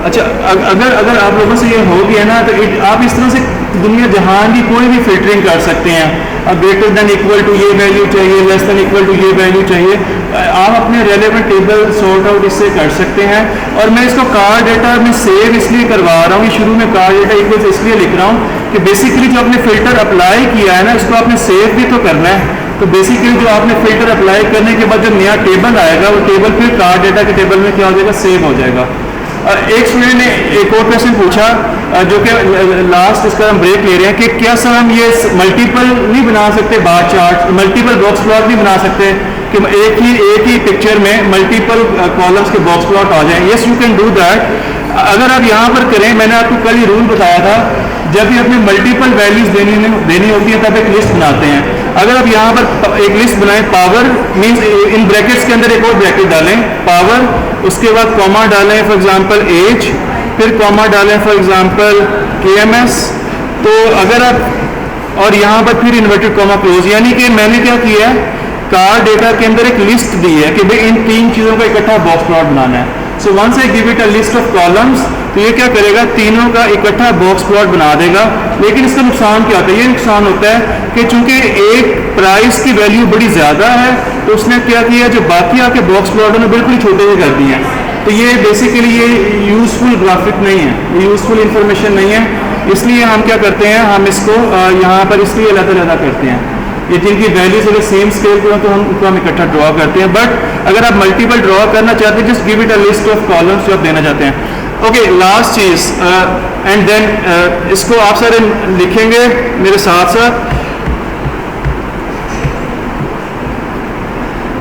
Speaker 1: अच्छा, अगर आप लोगों से ये हो गया ना तो आप इस तरह से दुनिया जहान की कोई भी फिल्टरिंग कर सकते हैं। अब ग्रेटर देन इक्वल टू ये वैल्यू चाहिए, लेस देन इक्वल टू ये वैल्यू चाहिए, आप अपने रेलेवेंट टेबल सॉर्ट आउट इससे कर सकते हैं। और मैं इसको कार डेटा में सेव इसलिए करवा रहा हूँ, शुरू में कार डेटा इक्वल्स इसलिए लिख रहा हूँ कि बेसिकली जो आपने फिल्टर अप्लाई किया है ना, इसको आपने सेव भी तो करना है। तो बेसिकली जो आपने फिल्टर अप्लाई करने के बाद जो नया टेबल आएगा, वो टेबल फिर कार डेटा के टेबल में क्या हो जाएगा, सेव हो जाएगा। एक स्टूडेंट ने एक और क्वेश्चन पूछा जो कि लास्ट इसका हम ब्रेक ले रहे हैं कि क्या सर हम ये मल्टीपल नहीं बना सकते bar chart, multiple box plot नहीं बना सकते कि एक ही पिक्चर में मल्टीपल कॉलम्स के बॉक्स प्लॉट आ जाए? Yes, you can do that. अगर आप यहाँ पर करें, मैंने आपको कल ही रूल बताया था, जब भी अपनी मल्टीपल वैल्यूज देनी होती है तब एक लिस्ट बनाते हैं। अगर आप यहाँ पर एक लिस्ट बनाएं, पावर मींस इन ब्रैकेट्स के अंदर एक और ब्रैकेट डालें पावर, उसके बाद कॉमा डालें फॉर एग्जांपल एज, फिर कॉमा डालें फॉर एग्जांपल KMS। तो अगर आप और यहाँ पर फिर इन्वर्टेड कॉमा क्लोज, यानी कि मैंने क्या किया है, कार डेटा के अंदर एक लिस्ट दी है कि भाई इन 3 चीज़ों का इकट्ठा बॉक्स प्लॉट बनाना है। So once I give it a list of columns, तो ये क्या करेगा, तीनों का इकट्ठा बॉक्स प्लॉट बना देगा। लेकिन इसका नुकसान क्या होता है? ये नुकसान होता है कि चूंकि एक प्राइस की वैल्यू बड़ी ज़्यादा है, तो उसने क्या किया, जो बाकी आपके बॉक्स प्लॉट उन्होंने बिल्कुल छोटे से कर दिए हैं। तो ये बेसिकली ये यूज़फुल ग्राफिक नहीं है, ये यूज़फुल इंफॉर्मेशन नहीं है। इसलिए हम क्या करते हैं, हम इसको यहाँ पर इसलिए अलग-अलग करते हैं। ये जिनकी वैल्यूज अगर सेम स्केल पर हो तो हम उनको हम इकट्ठा ड्रॉ करते हैं। बट अगर आप मल्टीपल ड्रॉ करना चाहते हैं, just give it a list of columns जो आप देना चाहते हैं। ओके, लास्ट चीज़ एंड देन इसको आप सारे लिखेंगे मेरे साथ साथ।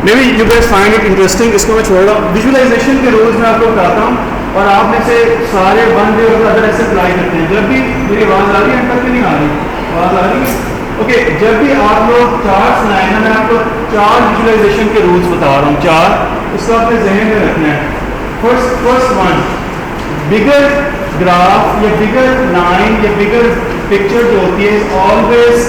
Speaker 1: Maybe you guys find it interesting. इसको मैं छोड़ रहा हूँ। विजुअलाइजेशन के रूल्स में आपको बताता हूँ और आप में से सारे बंदे और अदर ऐसे अप्लाई करते हैं। जब भी मेरी आवाज़ आ रही है, अंकल की नहीं आ रही आवाज़ आ रही है? ओके, जब भी आप लोग चार्ट्स बनाए ना, मैं आपको 4 विजुअलाइजेशन के रूल्स बता रहा हूँ, 4, इसको अपने जहन में रखना है। फर्स्ट वन, बिगर ग्राफ या बिगर लाइन या बिगर पिक्चर जो होती है, always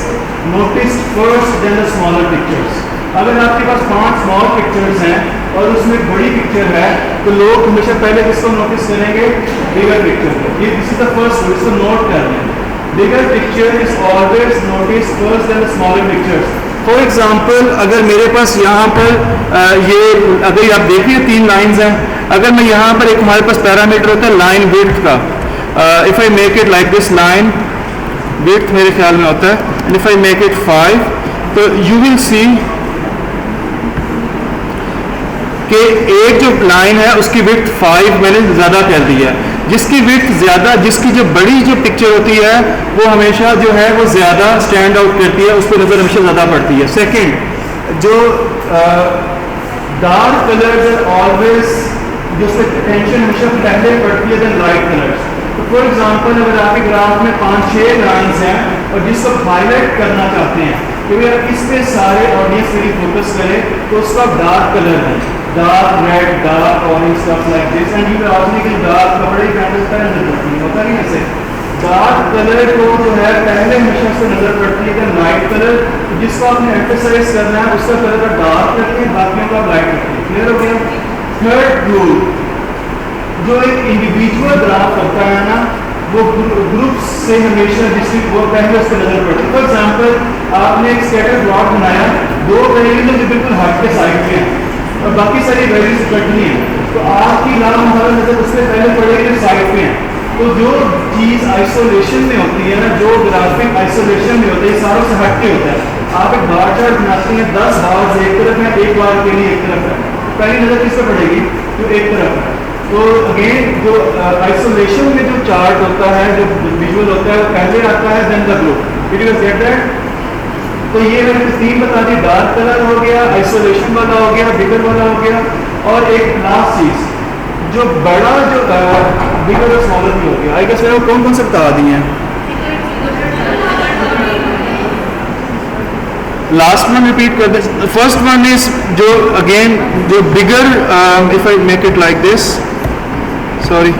Speaker 1: notice first then the smaller pictures. अगर आपके पास 5 स्मॉल पिक्चर्स हैं और उसमें बड़ी पिक्चर है, तो लोग हमेशा पहले किसको नोटिस करेंगे, बिगर पिक्चर को। ये this is the first rule, इसको नोट कर लें। Bigger picture is always noticed first than the smaller pictures. For example, अगर मेरे पास यहाँ पर ये अगर आप देखिए 3 लाइंस हैं, अगर मैं यहाँ पर एक हमारे पास पैरामीटर होता है लाइन विड्थ का, if I make it like this, line width मेरे ख्याल में होता है, and if I make it 5, तो यू विल सी कि एक जो लाइन है उसकी विड्थ 5 मैंने ज़्यादा कर दी है। जिसकी विड्थ ज़्यादा, जिसकी जो बड़ी जो पिक्चर होती है वो हमेशा जो है वो ज़्यादा स्टैंड आउट करती है, उस पर नज़र हमेशा ज़्यादा पड़ती है। सेकंड, जो डार्क कलर्स आर ऑलवेज, जो उस पर टेंशन हमेशा पहले पड़ती है देन लाइट कलर्स। तो फॉर एग्जांपल, अगर आपके ग्राफ में 5-6 लाइन्स हैं और जिसको हाईलाइट करना चाहते हैं कि अगर इस पे सारे ऑडियंस मेरी फोकस करें, तो उसका डार्क कलर है, dark red, dark orange, stuff like this. And you आदमी के डार्क कपड़े पहनने से नजर पड़ती है, होता नहीं ऐसे। डार्क कलर को जो है पहले हमेशा से नजर पड़ती है, लाइट कलर जिसको आपने एम्फेसाइज करना है उसका कलर डार्क रखिए, बाकियों का लाइट रखिए। क्लियर हो गया? थर्ड रूल, जो एक इंडिविजुअल ग्राफ होता है ना, वो ग्रुप से हमेशा जिसकी वो पहले उस पर नजर पड़ती है। फॉर एग्जाम्पल, आपने एक स्कैटर प्लॉट बनाया, 2 वैल्यूज जो बिल्कुल हट के साइड पे हैं और बाकी सारी वैल्यूज इकट्ठी हैं, तो आपकी लामहर नजर उससे पहले पड़ेगी साइड पे हैं। तो जो चीज़ आइसोलेशन में होती है ना, जो ग्राफिक आइसोलेशन में होता है, सारों से हट के होता है। आप एक बार चार्ट बनाते हैं, 10 बार एक तरफ है, एक बार के लिए एक तरफ है, पहली नजर किस पर पड़ेगी, जो एक तरफ है। तो अगेन जो आइसोलेशन में जो चार्ट होता है, जो विजुअल होता है, वो पहले आता है then the group. Did you get that? तो ये मैंने 3 बता दी, डार्क कलर हो गया, आइसोलेशन वाला हो गया, बिगर वाला हो गया, और एक लास्ट चीज जो बड़ा जो बिगर और स्मॉलर भी हो गया। आई गेस मैंने कौन कौन से बता दिए हैं। लास्ट वन रिपीट कर दे। फर्स्ट वन इज जो अगेन जो bigger, if I make it like this, sorry,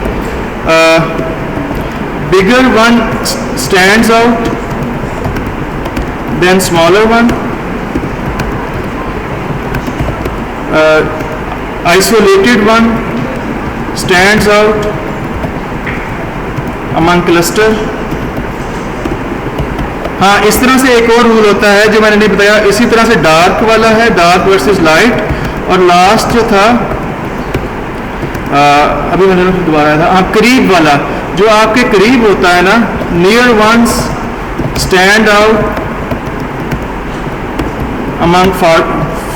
Speaker 1: bigger one stands out then smaller one, isolated one stands out among cluster। हाँ, इस तरह से एक और रूल होता है जो मैंने नहीं बताया। इसी तरह से डार्क वाला है, डार्क वर्सेस लाइट, और लास्ट जो था अभी मैंने दोबारा था, हाँ, करीब वाला, जो आपके करीब होता है ना, near ones stand out among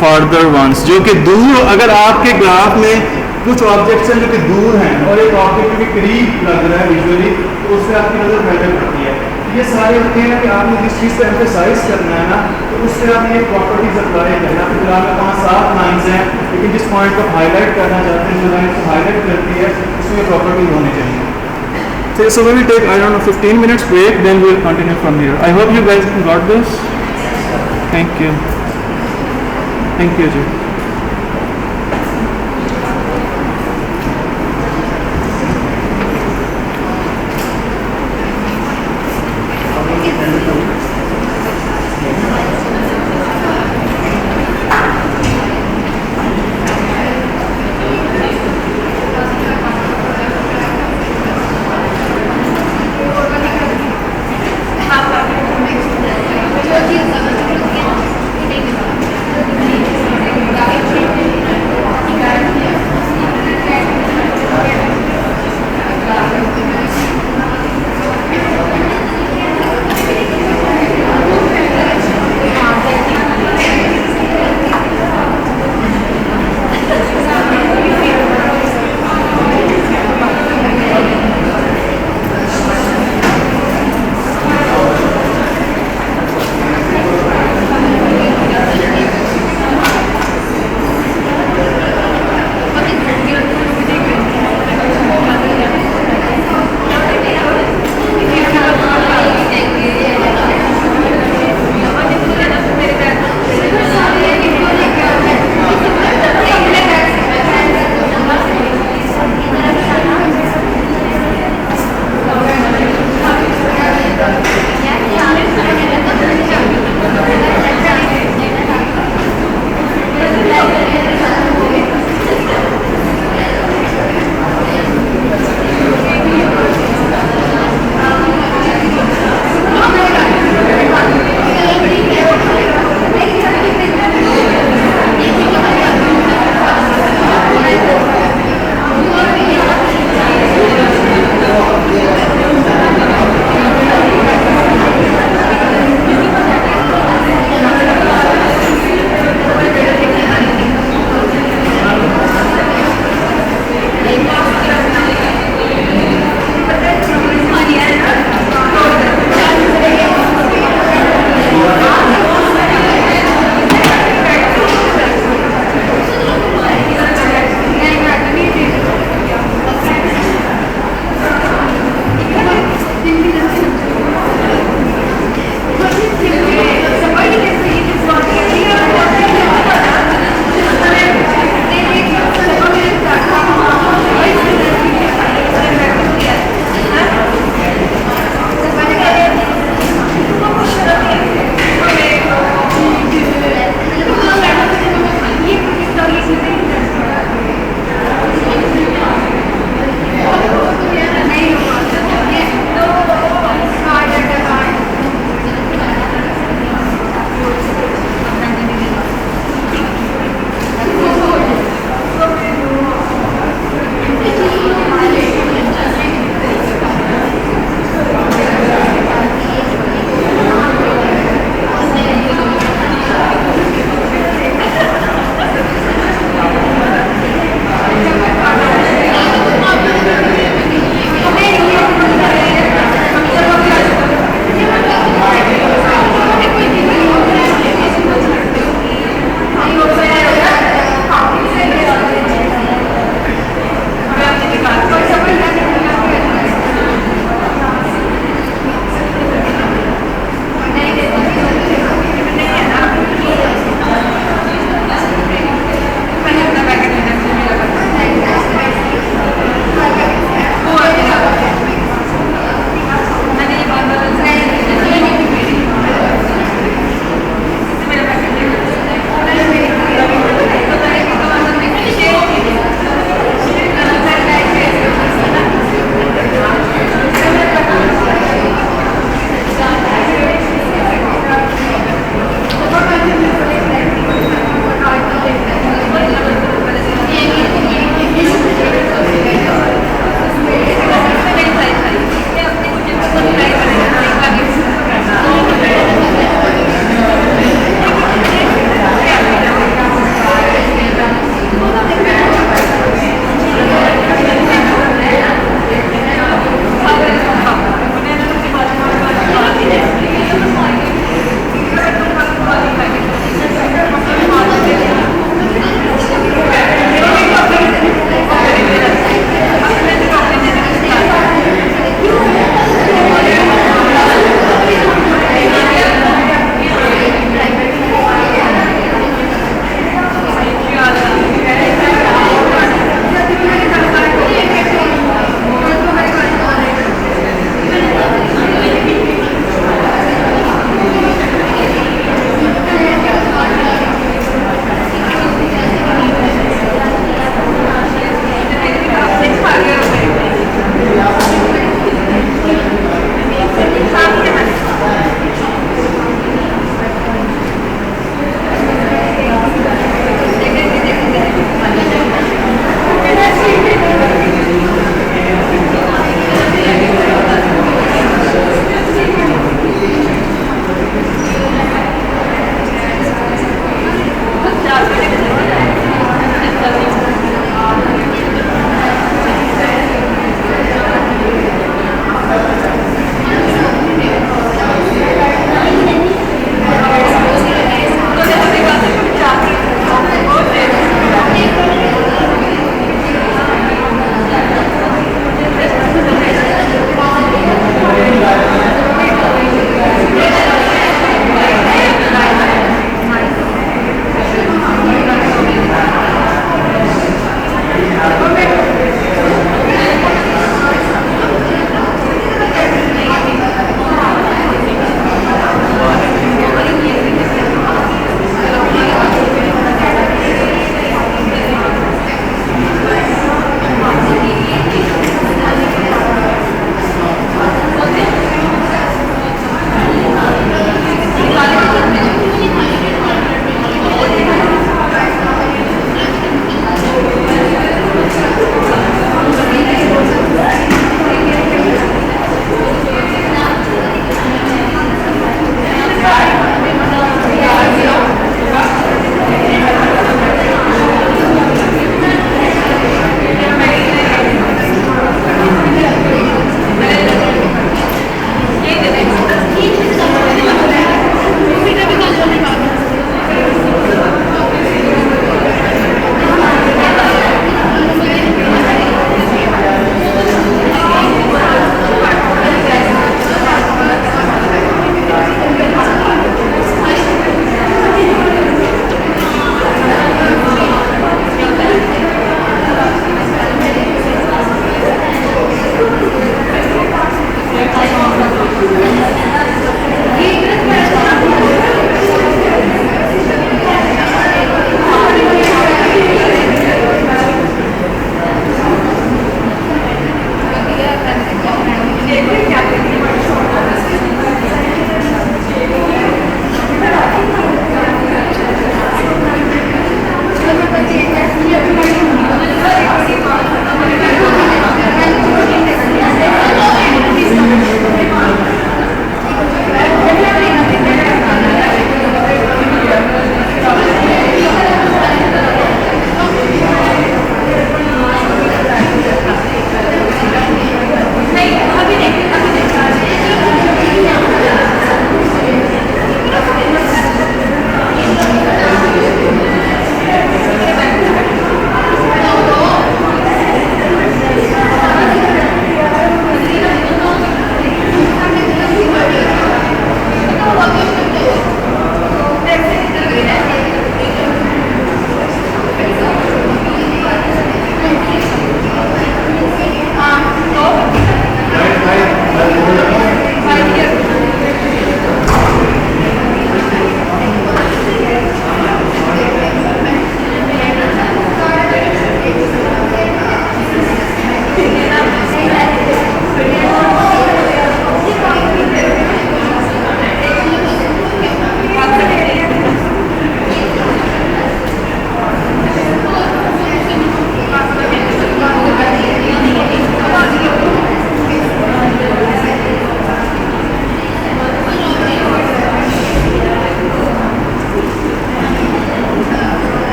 Speaker 1: farther ones, जो कि दूर, अगर आपके ग्राफ में कुछ ऑब्जेक्ट्स हैं जो कि दूर हैं और एक ऑब्जेक्ट के करीब लग रहा है विजुअली, तो उससे आपकी नजर पहले पड़ती है। ये सारे होते हैं कि आपने जिस चीज़ पर एम्फेसाइज करना है ना, तो उससे आप ये प्रॉपर्टीज अप्लाई करना। फिर ग्राफ में 5-7 लाइन्स हैं, लेकिन जिस पॉइंट को हाईलाइट करना चाहते हैं, जो लाइन को हाईलाइट करती है, उसमें प्रॉपर्टीज होनी चाहिए। So we will take, I don't know, 15 minutes break, then we will continue from here. I hope you guys got this. Thank you. Thank you, जी।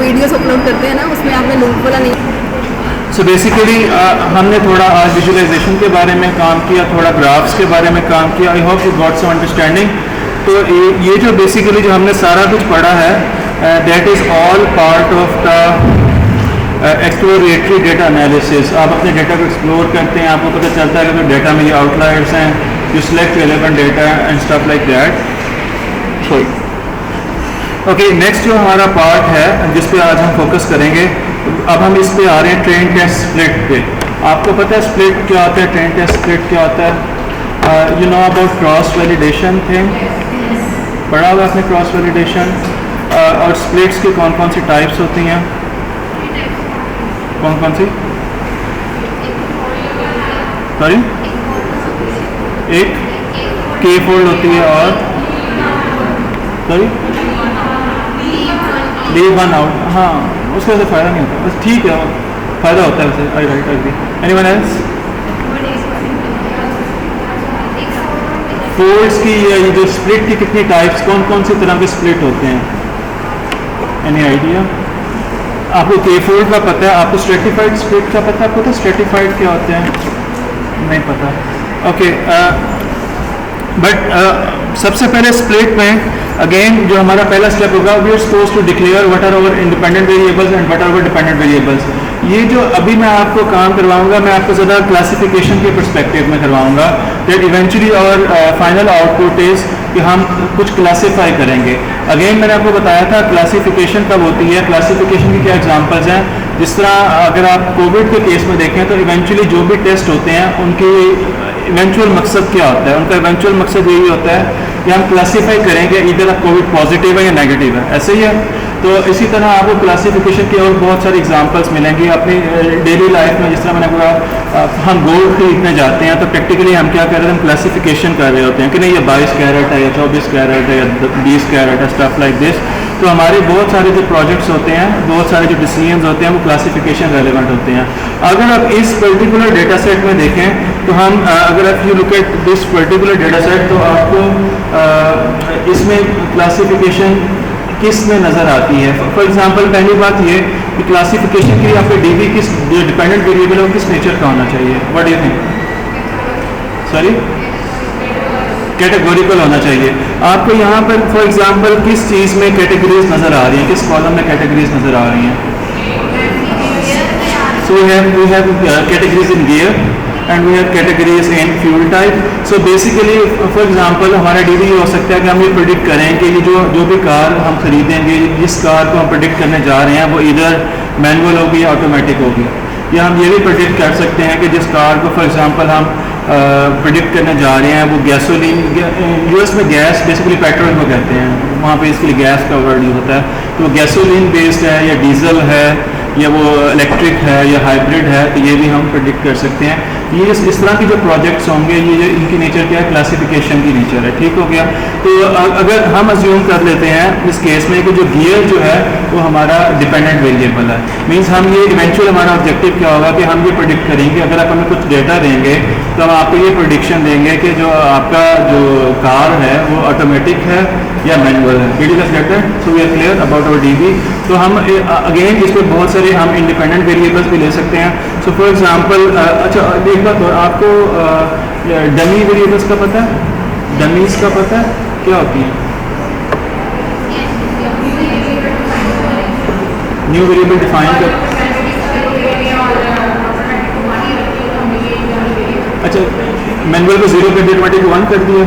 Speaker 2: वीडियोस अपलोड करते हैं ना, उसमें आपने लूप वाला नहीं।
Speaker 1: सो बेसिकली हमने थोड़ा आज विजुअलाइजेशन के बारे में काम किया, थोड़ा ग्राफ्स के बारे में काम किया। I hope you got some understanding. तो ये जो बेसिकली जो हमने सारा कुछ पढ़ा है, that is all part of the exploratory data analysis. आप अपने डेटा को एक्सप्लोर करते हैं, आपको पता चलता है कि तो डेटा में ये आउटलायर्स हैं, you select relevant data and stuff like that. Okay, next जो हमारा पार्ट है जिस पे आज हम फोकस करेंगे, अब हम इस पे आ रहे हैं ट्रेन टेस्ट स्प्लिट पे। आपको पता है स्प्लिट क्या होता है, ट्रेन टेस्ट स्प्लिट क्या होता है? You know about cross validation thing, पढ़ा हुआ आपने क्रॉस वैलिडेशन? और स्प्लिट्स की कौन कौन सी टाइप्स होती हैं? कौन कौन सी? सॉरी, एक के फोल्ड होती है और सॉरी डे वन आउट। हाँ, उसका वैसे फ़ायदा नहीं होता, बस ठीक है, फ़ायदा होता है वैसे। I right agree. Anyone else? Folds की या ये जो स्प्लिट की कितनी टाइप्स, कौन कौन सी तरह के स्प्लिट होते हैं? Any idea? आपको के फोल्ड का पता है, आपको स्ट्रेटिफाइड स्प्लिट का पता है? आपको तो स्ट्रेटिफाइड क्या होते हैं? नहीं पता। ओके, बट सबसे पहले स्प्लिट में अगेन जो हमारा पहला स्टेप होगा, we are suppose to declare what are our independent variables and what are our dependent variables. ये जो अभी मैं आपको काम करवाऊंगा, मैं आपको ज़्यादा क्लासिफिकेशन के पर्सपेक्टिव में करवाऊंगा, दैट इवेंचुअली और फाइनल आउटपुट इज़ कि हम कुछ क्लासीफाई करेंगे। अगेन मैंने आपको बताया था क्लासिफिकेशन कब होती है, क्लासिफिकेशन की क्या एग्जांपल्स हैं। जिस तरह अगर आप कोविड के केस में देखें तो इवेंचुअली जो भी टेस्ट होते हैं उनके इवेंचुअल मकसद क्या होता है? उनका इवेंचुअल मकसद यही होता है कि हम क्लासीफाई करें कि इधर कोविड पॉजिटिव है या नेगेटिव है, ऐसे ही है। तो इसी तरह आपको क्लासिफिकेशन की और बहुत सारी एग्जांपल्स मिलेंगी अपनी डेली लाइफ में। जिस तरह मैंने बोला, हम गोल्ड खरीदने जाते हैं तो प्रैक्टिकली हम क्या कर रहे हैं, हम क्लासिफिकेशन कर रहे होते हैं कि नहीं ये 22 कैरेट है या 24 कैरेट है या 20 कैरेट है, स्टफ लाइक दिस। तो हमारे बहुत सारे जो प्रोजेक्ट्स होते हैं, बहुत सारे जो डिसीजंस होते हैं, वो क्लासिफिकेशन रेलेवेंट होते हैं। अगर आप इस पर्टिकुलर डेटा सेट में देखें तो हम अगर आप you look at this particular data set तो आपको इसमें क्लासिफिकेशन किस में नज़र आती है। फॉर एग्जांपल पहली बात ये कि क्लासिफिकेशन के लिए आपके डीबी किस जो डिपेंडेंट वेरिएबल है वो किस नेचर का होना चाहिए? What do you think? Sorry, categorical होना चाहिए। आपको यहाँ पर फॉर एग्जांपल किस चीज़ में कैटेगरीज नज़र आ रही हैं, किस कॉलम में कैटेगरीज नज़र आ रही हैं? So we have categories in gear and we have categories in fuel type. So basically for example हमारा डीबी हो सकता है कि हम ये प्रेडिक्ट करें कि ये जो भी कार हम खरीदेंगे, जिस कार को हम प्रेडिक्ट करने जा रहे हैं वो इधर मैनुअल होगी या ऑटोमेटिक होगी। या हम ये भी प्रेडिक्ट कर सकते हैं कि जिस कार को फॉर एग्जांपल हम प्रेडिक्ट करने जा रहे हैं वो गैसोलीन, यूएस में गैस बेसिकली पेट्रोल को कहते हैं, वहाँ पे इसके लिए गैस का वर्ड यूज होता है। तो गैसोलीन बेस्ड है या डीजल है या वो इलेक्ट्रिक है या हाइब्रिड है, तो ये भी हम प्रेडिक्ट कर सकते हैं। ये इस तरह के जो प्रोजेक्ट्स होंगे ये इनकी नेचर क्या है? क्लासिफिकेशन की नेचर है। ठीक हो गया। तो अगर हम अज्यूम कर लेते हैं इस केस में कि जो गियर जो है वो हमारा डिपेंडेंट वेरिएबल है, मीन्स हम ये इवेंचुअल हमारा ऑब्जेक्टिव क्या होगा कि हम ये प्रेडिक्ट करेंगे, अगर आप हमें कुछ डेटा देंगे तो हम आपको ये प्रेडिक्शन देंगे कि जो आपका जो कार है वो ऑटोमेटिक है या मैनुअल है। Did you get that? So we are clear about our DV. तो हम अगेन इस पर बहुत सारे हम इंडिपेंडेंट वेरिएबल्स भी ले सकते हैं। सो फॉर एग्जांपल अच्छा एक बात और, आपको डमी वेरिएबल्स का पता है? डमीज का पता है क्या होती है? न्यू वेरिएबल डिफाइन कर, अच्छा मैनुअल को 0 कर दिया, ऑटोमेटिक 1 कर दिया।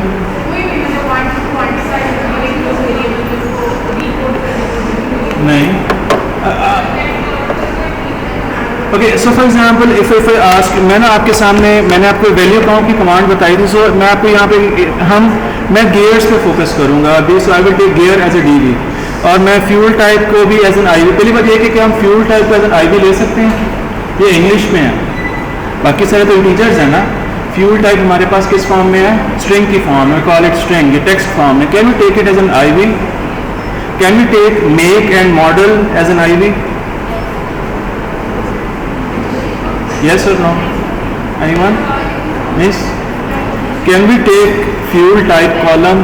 Speaker 1: नहीं। Okay, so for example if I ask, मैंने आपके सामने मैंने आपको वैल्यू काउंट की कमांड बताई थी। सो मैं आपको यहाँ पे मैं गियर्स पे फोकस करूँगा अभी। So I will take gear as a DV और मैं फ्यूल टाइप को भी एज एन आईवी। पहली बात ये कि क्या हम फ्यूल टाइप को एज एन आईवी ले सकते हैं? ये इंग्लिश में है, बाकी सारे तो इंटीजर्स है ना। फ्यूल टाइप हमारे पास किस फॉर्म में है? स्ट्रिंग की फॉर्म में, कॉल इट स्ट्रिंग, ये टेक्स्ट फॉर्म में। Can we take it as an IV? Can we take make and model as an IV? Yes or no? Anyone? Miss? Can we take fuel type column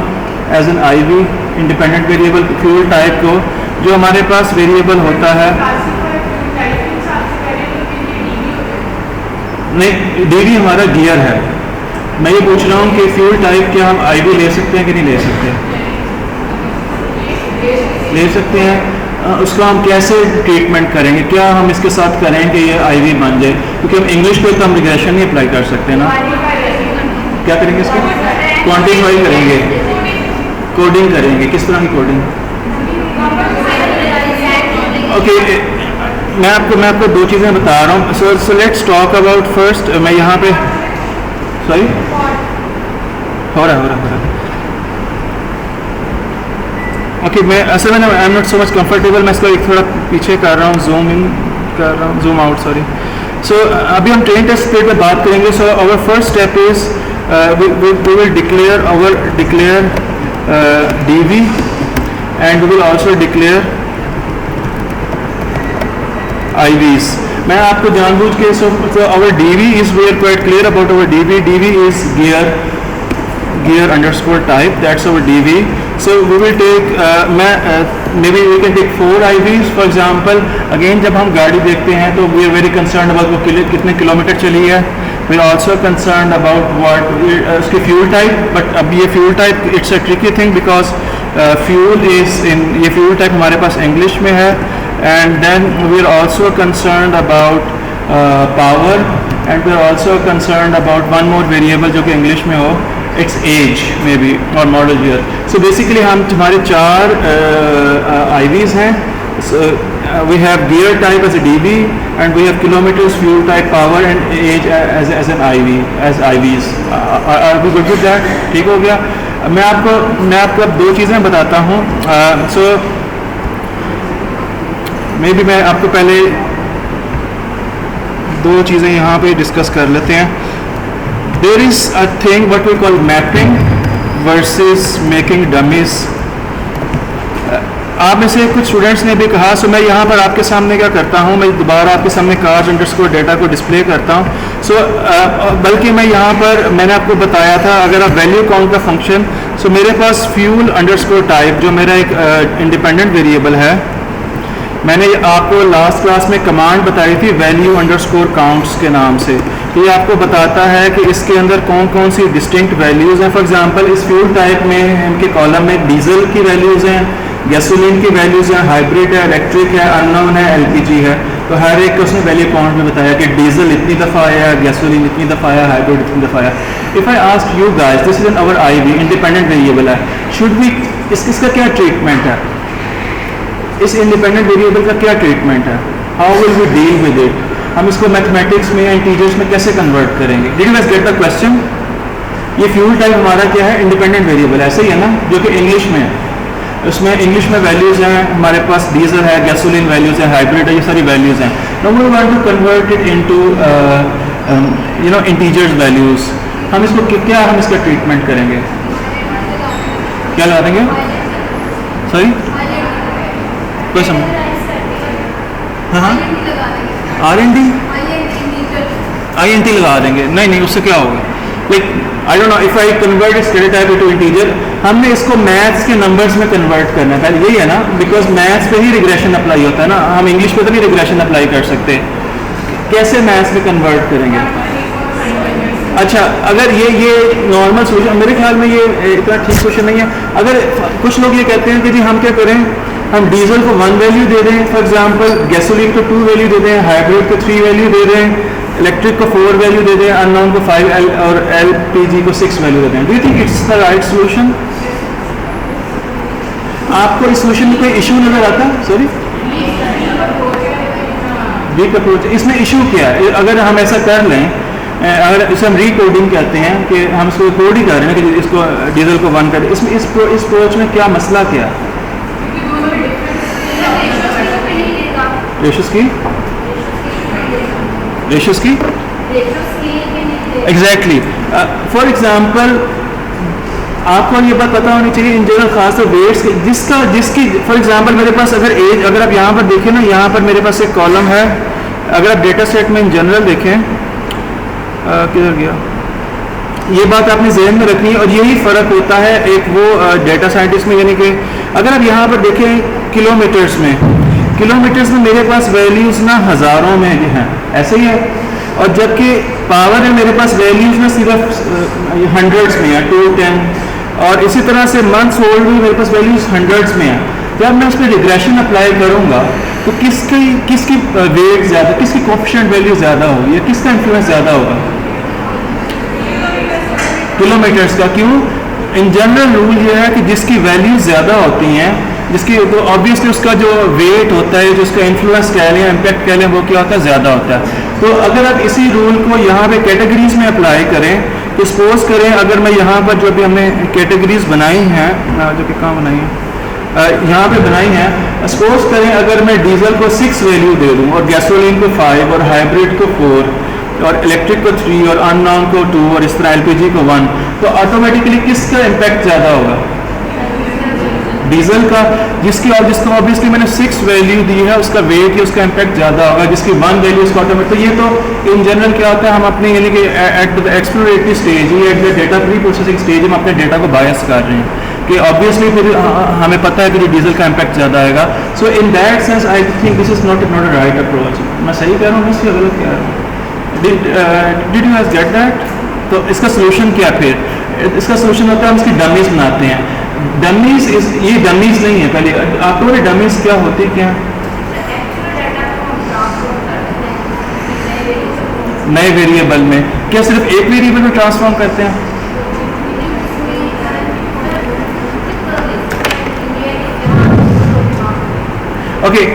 Speaker 1: as an IV independent variable? Fuel type को जो हमारे पास variable होता है, नहीं DV हमारा gear है। मैं ये पूछ रहा हूँ कि फ्यूल टाइप क्या हम आईवी ले सकते हैं कि नहीं ले सकते? ले सकते हैं। उसको हम कैसे ट्रीटमेंट करेंगे? क्या हम इसके साथ करें कि ये आईवी बन जाए? क्योंकि हम इंग्लिश पे तो हम रिग्रेशन नहीं अप्लाई कर सकते ना। क्या करेंगे इसको? क्वांटिफाई करेंगे, कोडिंग करेंगे। किस तरह की कोडिंग? ओके, मैं आपको दो चीज़ें बता रहा हूँ। So let's talk about first. मैं यहाँ पे सॉरी हो रहा ओके, मैं असल में I am not so much comfortable. मैं इसको एक थोड़ा पीछे कर रहा हूँ, जूम इन कर रहा हूँ, जूम आउट सॉरी। सो अभी हम ट्रेन टेस्ट स्प्लिट में बात करेंगे। So our first step is we will declare DV and we will also declare IVs. मैं आपको जानबूझ के so our DV is we are quite clear about our DV. DV is gear underscore type. That's our DV. So we will take maybe we can take 4 IVs for example. Again जब हम गाड़ी देखते हैं तो we are very concerned about वो कितने kilometre चली है. We are also concerned about what उसकी fuel type. But अब ये fuel type it's a tricky thing because fuel is in ये fuel type हमारे पास English में है. And then we are also concerned about power and we are also concerned about one more variable जो कि English में हो. It's age maybe or model year. So basically हम हमारे 4 IVs हैं. So we have gear type as a DV and we have kilometers, fuel type, power and age as an IV as IVs. Are we good with that? ठीक हो गया. मैं आपको अब 2 चीज़ें बताता हूँ. So maybe मैं आपको पहले 2 चीज़ें यहाँ पे डिस्कस कर लेते हैं. There is a thing what we call mapping versus making dummies. आप में से कुछ स्टूडेंट्स ने भी कहा. सो मैं यहाँ पर आपके सामने क्या करता हूँ, मैं दोबारा आपके सामने कार्स अंडरस्कोर डेटा को डिस्प्ले करता हूँ. सो बल्कि मैं यहाँ पर मैंने आपको बताया था अगर आप वैल्यू काउंट का फंक्शन. सो मेरे पास फ्यूल अंडरस्कोर टाइप जो मेरा एक इंडिपेंडेंट वेरिएबल है. मैंने आपको लास्ट क्लास में कमांड बताई थी वैल्यू अंडरस्कोर काउंट्स के नाम से. ये आपको बताता है कि इसके अंदर कौन कौन सी डिस्टिंक्ट वैल्यूज़ हैं. फॉर एग्जांपल इस फ्यूल टाइप में इनके कॉलम में डीजल की वैल्यूज़ हैं, गैसोलीन की वैल्यूज़ हैं, हाइब्रिड है, इलेक्ट्रिक है, अननोन है, एलपीजी है. तो हर एक को उसने वैल्यू काउंट में बताया कि डीजल इतनी दफ़ा आया, गैसोलीन इतनी दफ़ा आया, हाइब्रिड इतनी दफ़ा आया. If I ask you guys, this is an our IV independent variable है. शुड वी इसका क्या ट्रीटमेंट है? इस इंडिपेंडेंट वेरिएबल का क्या ट्रीटमेंट है? How will we deal with it? हम इसको मैथमेटिक्स में या इंटीजर्स में कैसे कन्वर्ट करेंगे? Did you guys get the question? ये फ्यूल टाइप हमारा क्या है? Independent variable. ऐसे ही है ना, जो कि इंग्लिश में है. उसमें इंग्लिश में वैल्यूज़ हैं, हमारे पास डीजल है, गैसोलीन वैल्यूज़ है, हाइब्रिड है, ये सारी वैल्यूज़ हैं. Now we want to convert it into integers values. हम इसको क्या हम इसका ट्रीटमेंट करेंगे? क्या लगा देंगे? सॉरी कोई समझ? हाँ RND INT लगा देंगे. नहीं उससे क्या होगा? Like I don't know if I convert इस डेटा टाइप इनटू इंटीजर. हमने इसको मैथ्स के नंबर्स में कन्वर्ट करना है. पहले यही है ना, बिकॉज मैथ्स पे ही रिग्रेशन अप्लाई होता है ना. हम इंग्लिश पे तो नहीं रिग्रेशन अप्लाई कर सकते. कैसे मैथ्स में कन्वर्ट करेंगे? अच्छा, अगर ये नॉर्मल सोल्यूशन मेरे ख्याल में ये इतना ठीक सोल्यूशन नहीं है. अगर कुछ लोग ये कहते हैं कि जी हम क्या करें, हम डीजल को 1 वैल्यू दे दें, फॉर एग्जांपल गैसोलीन को 2 वैल्यू दे दें, हाइब्रिड को 3 वैल्यू दे दें, इलेक्ट्रिक को 4 वैल्यू दे दें, अननोन को 5 और एलपीजी को 6 वैल्यू दे दें. Do you think it's the right solution? आपको इस सोल्यूशन में कोई इशू नजर आता? Sorry week approach. इसमें इशू क्या है? अगर हम ऐसा कर लें, अगर इसे हम रीकोडिंग कहते हैं कि हम इसको कोड ही कर रहे हैं कि इसको डीजल को 1 करें, इसमें इस अप्रोच में क्या मसला क्या है? रेशोस की एग्जैक्टली. फॉर एग्जांपल आपको ये बात पता होनी चाहिए इन जनरल खासतौर वेट्स जिसकी फॉर एग्जांपल मेरे पास अगर आप यहाँ पर देखें ना, यहाँ पर मेरे पास एक कॉलम है. अगर आप डेटा सेट में इन जनरल देखें, किधर गया, ये बात आपने जहन में रखनी है. और यही फ़र्क होता है एक वो डेटा साइंटिस्ट में, यानी कि अगर आप यहाँ पर देखें किलोमीटर्स में मेरे पास वैल्यूज़ ना हज़ारों में हैं, ऐसे ही है। और जबकि पावर है मेरे पास वैल्यूज़ ना सिर्फ हंड्रेड्स में है, 2, 10। और इसी तरह से मंथ्स ओल्ड भी मेरे पास वैल्यूज़ हंड्रेड्स में है। जब मैं उस पर रिग्रेशन अप्लाई करूँगा तो किसकी वेट ज़्यादा, किसकी कोफिशिएंट वैल्यू ज़्यादा होगी या किसका इन्फ्लुएंस ज़्यादा होगा? किलोमीटर्स का। क्यों? इन जनरल रूल ये है कि जिसकी वैल्यू ज़्यादा होती हैं, जिसकी तो ऑब्वियसली उसका जो वेट होता है, जो उसका इन्फ्लुएंस कह लें, इम्पैक्ट कह लें, वो क्या होता है? ज़्यादा होता है। तो अगर आप इसी रूल को यहाँ पे कैटेगरीज में अप्लाई करें तो सपोज करें अगर मैं यहाँ पर जो भी हमने कैटेगरीज बनाई हैं, जो कि कहाँ बनाई हैं, यहाँ पे बनाई है, सपोज करें अगर मैं डीजल को 6 वैल्यू दे दूँ और गैसोलीन को 5 और हाइब्रिड को 4 और इलेक्ट्रिक को 3 और अननोन को 2 और इस तरह एलपीजी को 1, तो ऑटोमेटिकली किसका इम्पैक्ट ज़्यादा होगा? डीजल का। जिसको ऑब्वियसली मैंने 6 वैल्यू दी है उसका वेट या उसका इम्पैक्ट ज़्यादा होगा, जिसकी 1 वैल्यू उसका ऑटोमेटिक। तो ये तो इन जनरल क्या होता है, हम अपने यानी कि एट द एक्सप्लोरेटरी स्टेज या at the data pre processing stage हम अपने डेटा को बायस कर रहे हैं कि ऑब्वियसली फिर हमें पता है कि जो डीजल का इम्पैक्ट ज़्यादा आएगा। So in that sense I think this is not a right approach. मैं सही कह रहा हूँ, इससे गलत कह रहा हूँ? Did you has gate that? तो इसका सोल्यूशन क्या? फिर इसका सोल्यूशन होता है हम इसकी डमीज बनाते हैं। डमीज ये डमीज नहीं है। पहले आप लोगों ने डमीज क्या होती क्या? नए वेरिएबल में क्या सिर्फ एक वेरिएबल में ट्रांसफॉर्म करते हैं? ओके,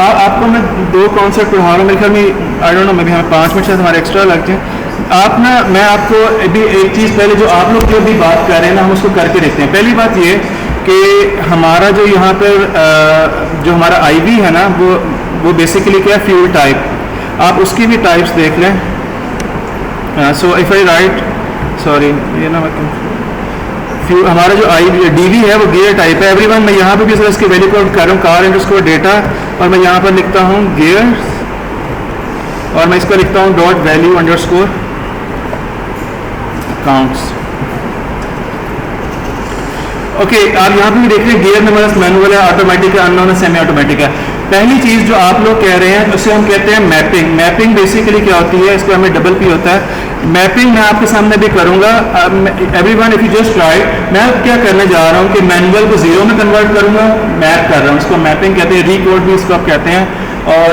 Speaker 1: आपको मैं 2 कॉन्सेप्ट पढ़ा रहा हूँ, मेरे ख्याल में I don't know, may be हमें 5 मिनट शायद हमारे एक्स्ट्रा लग जाए। आप ना, मैं आपको अभी एक चीज़ पहले जो आप लोग की अभी बात कर रहे हैं ना, हम उसको करके देखते हैं। पहली बात ये कि हमारा जो यहाँ पर जो हमारा आईवी है ना, वो बेसिकली क्या है? Fuel type. आप उसकी भी टाइप्स देख लें। So if I right, sorry ये ना मैं हमारा जो डीवी है वो गियर टाइप है। एवरीवन, मैं यहाँ पे भी इसके वैल्यू काउंट कर रहा हूँ, कार अंडरस्कोर डेटा, और मैं यहाँ पर लिखता हूँ गियर, और मैं इसको लिखता हूँ dot value underscore counts. Okay, आप यहाँ पे भी देख रहे हैं गियर नंबर मैनुअल है, ऑटोमेटिक है, अननोन है, सेमी ऑटोमेटिक है। पहली चीज़ जो आप लोग कह रहे हैं उसे हम कहते हैं मैपिंग। मैपिंग बेसिकली क्या होती है? इसको हमें डबल पी होता है। मैपिंग मैं आपके सामने भी करूँगा। Everyone if you just try, मैं क्या करने जा रहा हूँ कि मैनुअल को 0 में कन्वर्ट करूँगा, मैप कर रहा हूँ, इसको मैपिंग कहते हैं। रिकोड भी इसको आप कहते हैं। और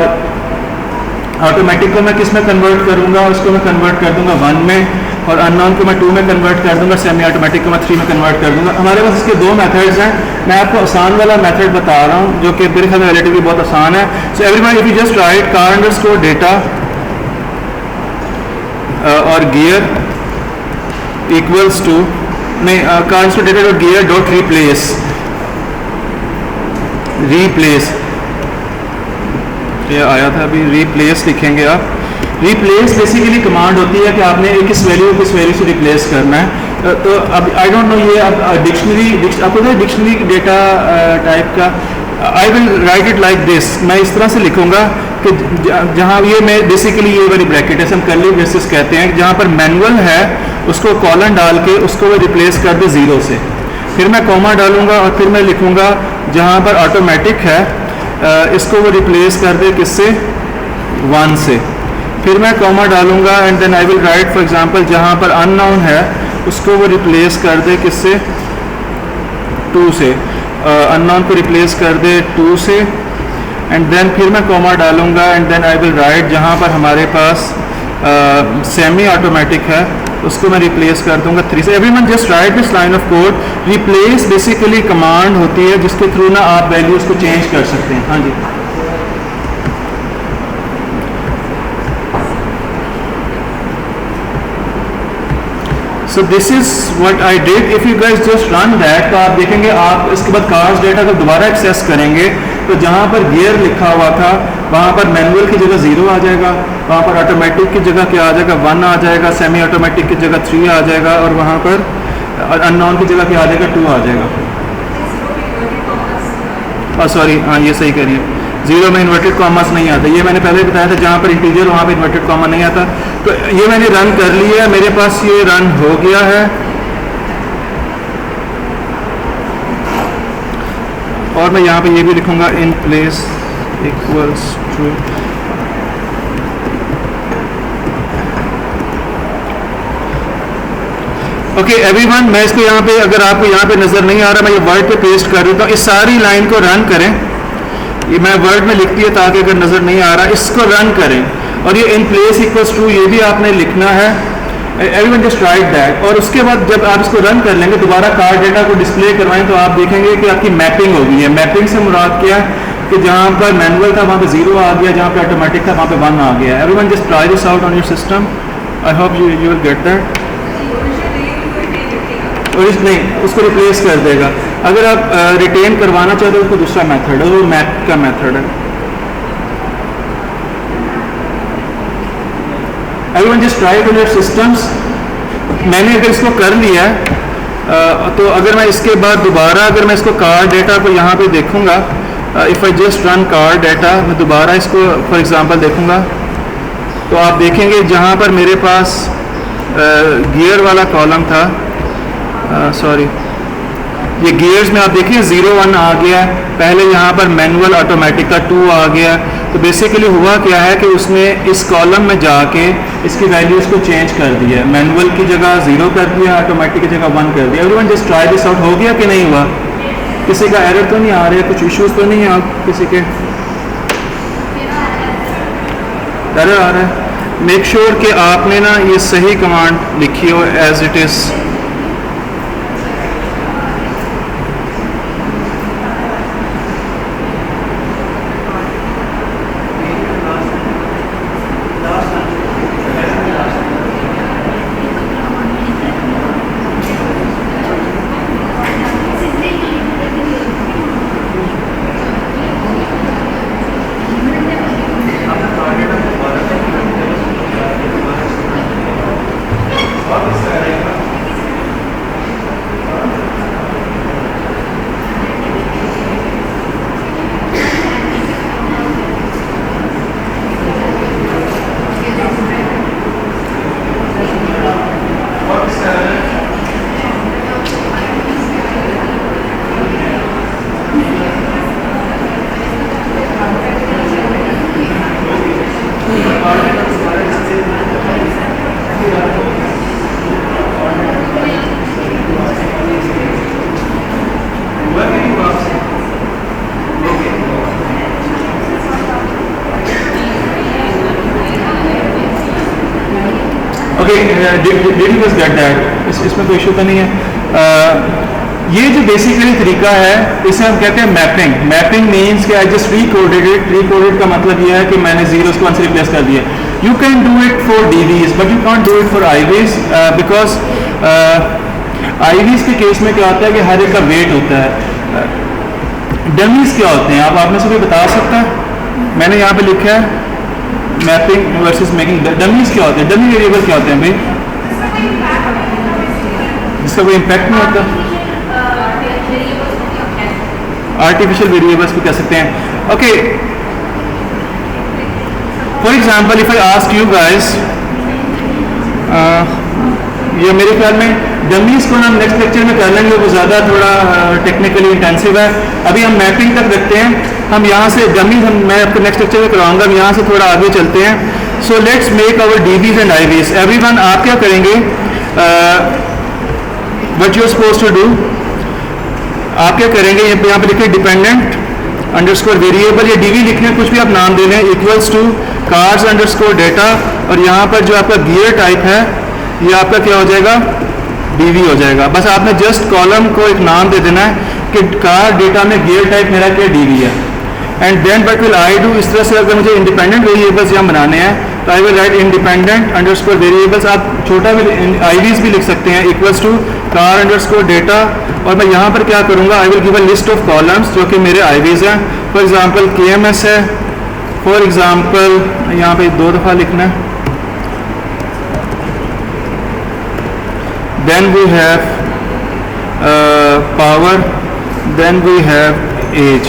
Speaker 1: ऑटोमेटिक को मैं किस में कन्वर्ट करूँगा? उसको मैं कन्वर्ट कर दूँगा 1 में, और अननोन को मैं 2 में कन्वर्ट कर दूंगा, सेमी ऑटोमेटिक को मैं 3 में कन्वर्ट कर दूंगा। हमारे पास इसके 2 मेथड्स हैं। मैं आपको आसान वाला मेथड बता रहा हूँ जो कि मेरे ख्याल में रिलेटिवली बहुत आसान है। So everyone if you just right car underscore data और गियर इक्वल्स टू, नहीं, car underscore data dot gear dot replace ये आया था अभी, रिप्लेस लिखेंगे आप। रिप्लेस बेसिकली कमांड होती है कि आपने किस वैल्यू से रिप्लेस करना है। तो अब आई डोंट नो, ये अब आपको तो डिक्शनरी डेटा टाइप का, आई will right it like this. मैं इस तरह से लिखूंगा कि जहाँ ये मैं बेसिकली ये वाली ब्रैकेट है, हम कर्ली ब्रेसेस कहते हैं, जहाँ पर मैनुअल है उसको कॉलन डाल के उसको मैं रिप्लेस कर दे 0 से। फिर मैं कॉमा डालूंगा और फिर मैं लिखूंगा जहाँ पर ऑटोमेटिक है इसको वो रिप्लेस कर दे किससे? 1 से। फिर मैं कॉमा डालूंगा and then I will write for example जहाँ पर अननोन है उसको वो रिप्लेस कर दे किससे? 2 से। अननोन को रिप्लेस कर दे 2 से, एंड देन फिर मैं कॉमा डालूंगा and then I will write जहाँ पर हमारे पास सेमी ऑटोमेटिक है उसको मैं रिप्लेस कर दूंगा 3 से। Everyone just right this line of code. Replace basically command होती है जिसके थ्रू ना आप वैल्यूज को चेंज कर सकते हैं। हाँ जी, so this is what I did. If you guys just run that, तो आप देखेंगे, आप इसके बाद कार्स डेटा को दोबारा एक्सेस करेंगे तो जहाँ पर गियर लिखा हुआ था वहाँ पर मैनुअल की जगह 0 आ जाएगा, वहाँ पर ऑटोमेटिक की जगह क्या आ जाएगा? 1 आ जाएगा, सेमी ऑटोमेटिक की जगह 3 आ जाएगा, और वहाँ पर अननोन की जगह क्या आ जाएगा? 2 आ जाएगा। और सॉरी, हाँ ये सही कह रही है, 0 में इन्वर्टेड कॉमास नहीं आता। ये मैंने पहले बताया था, जहाँ पर इंटीजर वहाँ पर इन्वर्टेड कॉमा नहीं आता। तो ये मैंने रन कर लिया है, मेरे पास ये रन हो गया है।
Speaker 3: और मैं यहाँ पे ये भी लिखूँगा in place equals to okay everyone, मैं इसको यहाँ पे, अगर आपको यहाँ पे नज़र नहीं आ रहा, मैं ये वर्ड पे पेस्ट कर देता हूँ। इस सारी लाइन को रन करें, ये मैं वर्ड में लिखती है ताकि अगर नज़र नहीं आ रहा, इसको रन करें और ये इन प्लेस इक्वल्स टू ये भी आपने लिखना है। Everyone just right that. और उसके बाद जब आप इसको रन कर लेंगे, दोबारा कार्ड डेटा को डिस्प्ले करवाएं, तो आप देखेंगे कि आपकी मैपिंग हो गई है। मैपिंग से मुराद क्या है कि जहाँ पर मैनुअल था वहाँ पे 0 आ गया, जहाँ पे ऑटोमेटिक था वहाँ पे 1 आ गया। Everyone just try this out on your system. I hope you will get that. नहीं, उसको रिप्लेस कर देगा। अगर आप रिटेन करवाना चाहते हो, उसको दूसरा मेथड है, वो मैप का मेथड है। Everyone just try on your systems. मैंने अगर इसको कर लिया है तो अगर मैं इसके बाद दोबारा अगर मैं इसको कार्ड डेटा को यहाँ पे देखूँगा, if I just run card data, मैं दोबारा इसको फॉर एग्जांपल देखूँगा, तो आप देखेंगे जहाँ पर मेरे पास गियर वाला कॉलम था, सॉरी, ये गियर्स में आप देखिए 0 1 आ गया। पहले यहाँ पर मैनुअल ऑटोमेटिक का 2 आ गया। तो बेसिकली हुआ क्या है कि उसने इस कॉलम में जाके इसकी वैल्यूज को चेंज कर दिया, मैनुअल की जगह 0 कर दिया, ऑटोमेटिक की जगह 1 कर दिया। Everyone just try this out. हो गया कि नहीं हुआ? किसी का एरर तो नहीं आ रहा है, कुछ इश्यूज तो नहीं है आप किसी के एरर आ रहा है? मेक श्योर कि आपने ना ये सही कमांड लिखी हो एज इट इज़। इसमें कोई इशू तो नहीं है। ये जो बेसिकली तरीका है इसे हम कहते हैं मैपिंग। मैपिंग मीन्स कि आई जस्ट रीकोडेड इट। रीकोडेड का मतलब यह है कि मैंने जीरोस को 1 से रिप्लेस कर दिया। You can do it for Divi's but you can't do it for IVs, because IVs के केस में क्या होता है कि हर एक का वेट होता है। डमीज क्या होते हैं आप में से कोई बता सकता है? मैंने यहाँ पे लिखा है मैपिंग वर्सेस मेकिंग। डमीज क्या होते हैं? डमी वेरिएबल क्या होते हैं भाई जिसका कोई इम्पैक्ट नहीं होता? आर्टिफिशियल वेरिएबल्स को कह सकते हैं। Okay, for example if I ask you guys, ये मेरे ख्याल में डमीज को हम नेक्स्ट लेक्चर में कर लेंगे, वो ज़्यादा थोड़ा टेक्निकली इंटेंसिव है। अभी हम मैपिंग तक रखते हैं। हम यहाँ से डमीज मैं आपको नेक्स्ट लेक्चर में कराऊंगा। हम यहाँ से थोड़ा आगे चलते हैं। So let's make our DVs and IVs. Everyone आप क्या करेंगे? What you are supposed to do, आप क्या करेंगे? यहाँ पे लिखिए डिपेंडेंट अंडरस्कोर वेरिएबल, या डीवी लिखने कुछ भी आप नाम दे लें, equals to cars underscore data, और यहाँ पर जो आपका गियर टाइप है ये आपका क्या हो जाएगा? डीवी हो जाएगा। बस आपने जस्ट कॉलम को एक नाम दे देना है कि कार डेटा में गियर टाइप मेरा क्या डीवी है। And then what will I do, इस तरह से अगर मुझे इंडिपेंडेंट वेरिएबल्स यहाँ बनाने हैं तो I will write independent underscore variables. आप छोटा भी आईवीज भी लिख सकते हैं, equals to car underscore data, और मैं यहाँ पर क्या करूँगा? I will give a list of columns जो कि मेरे आईवीज हैं। फॉर एग्जांपल केएमएस है, फॉर एग्जांपल यहाँ पे 2 दफ़ा लिखना है। Then we have power, then we have age.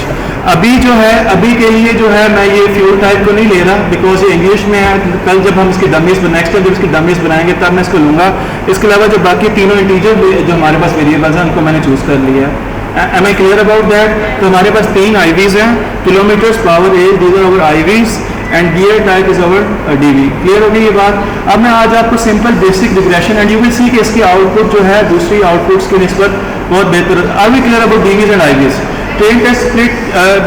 Speaker 3: अभी जो है, अभी के लिए जो है मैं ये फ्यूल टाइप को नहीं ले रहा बिकॉज ये इंग्लिश में है। कल जब हम इसकी डमीज नेक्स्ट टाइम जब इसकी डमीज बनाएंगे तब मैं इसको लूँगा। इसके अलावा जो बाकी तीनों इंटीजर जो हमारे पास वेरिएबल्स हैं उनको मैंने चूज़ कर लिया है। Am I clear about that? तो हमारे पास 3 IVs हैं, kilometres power age, these are our IVs and gear type is our DV। Clear होगी ये बात? अब मैं आज आपको simple basic regression and you will see कि इसकी आउटपुट जो है दूसरी आउटपुट्स की निस्बत बहुत बेहतर। Are we clear about DVs and IVs? Train test split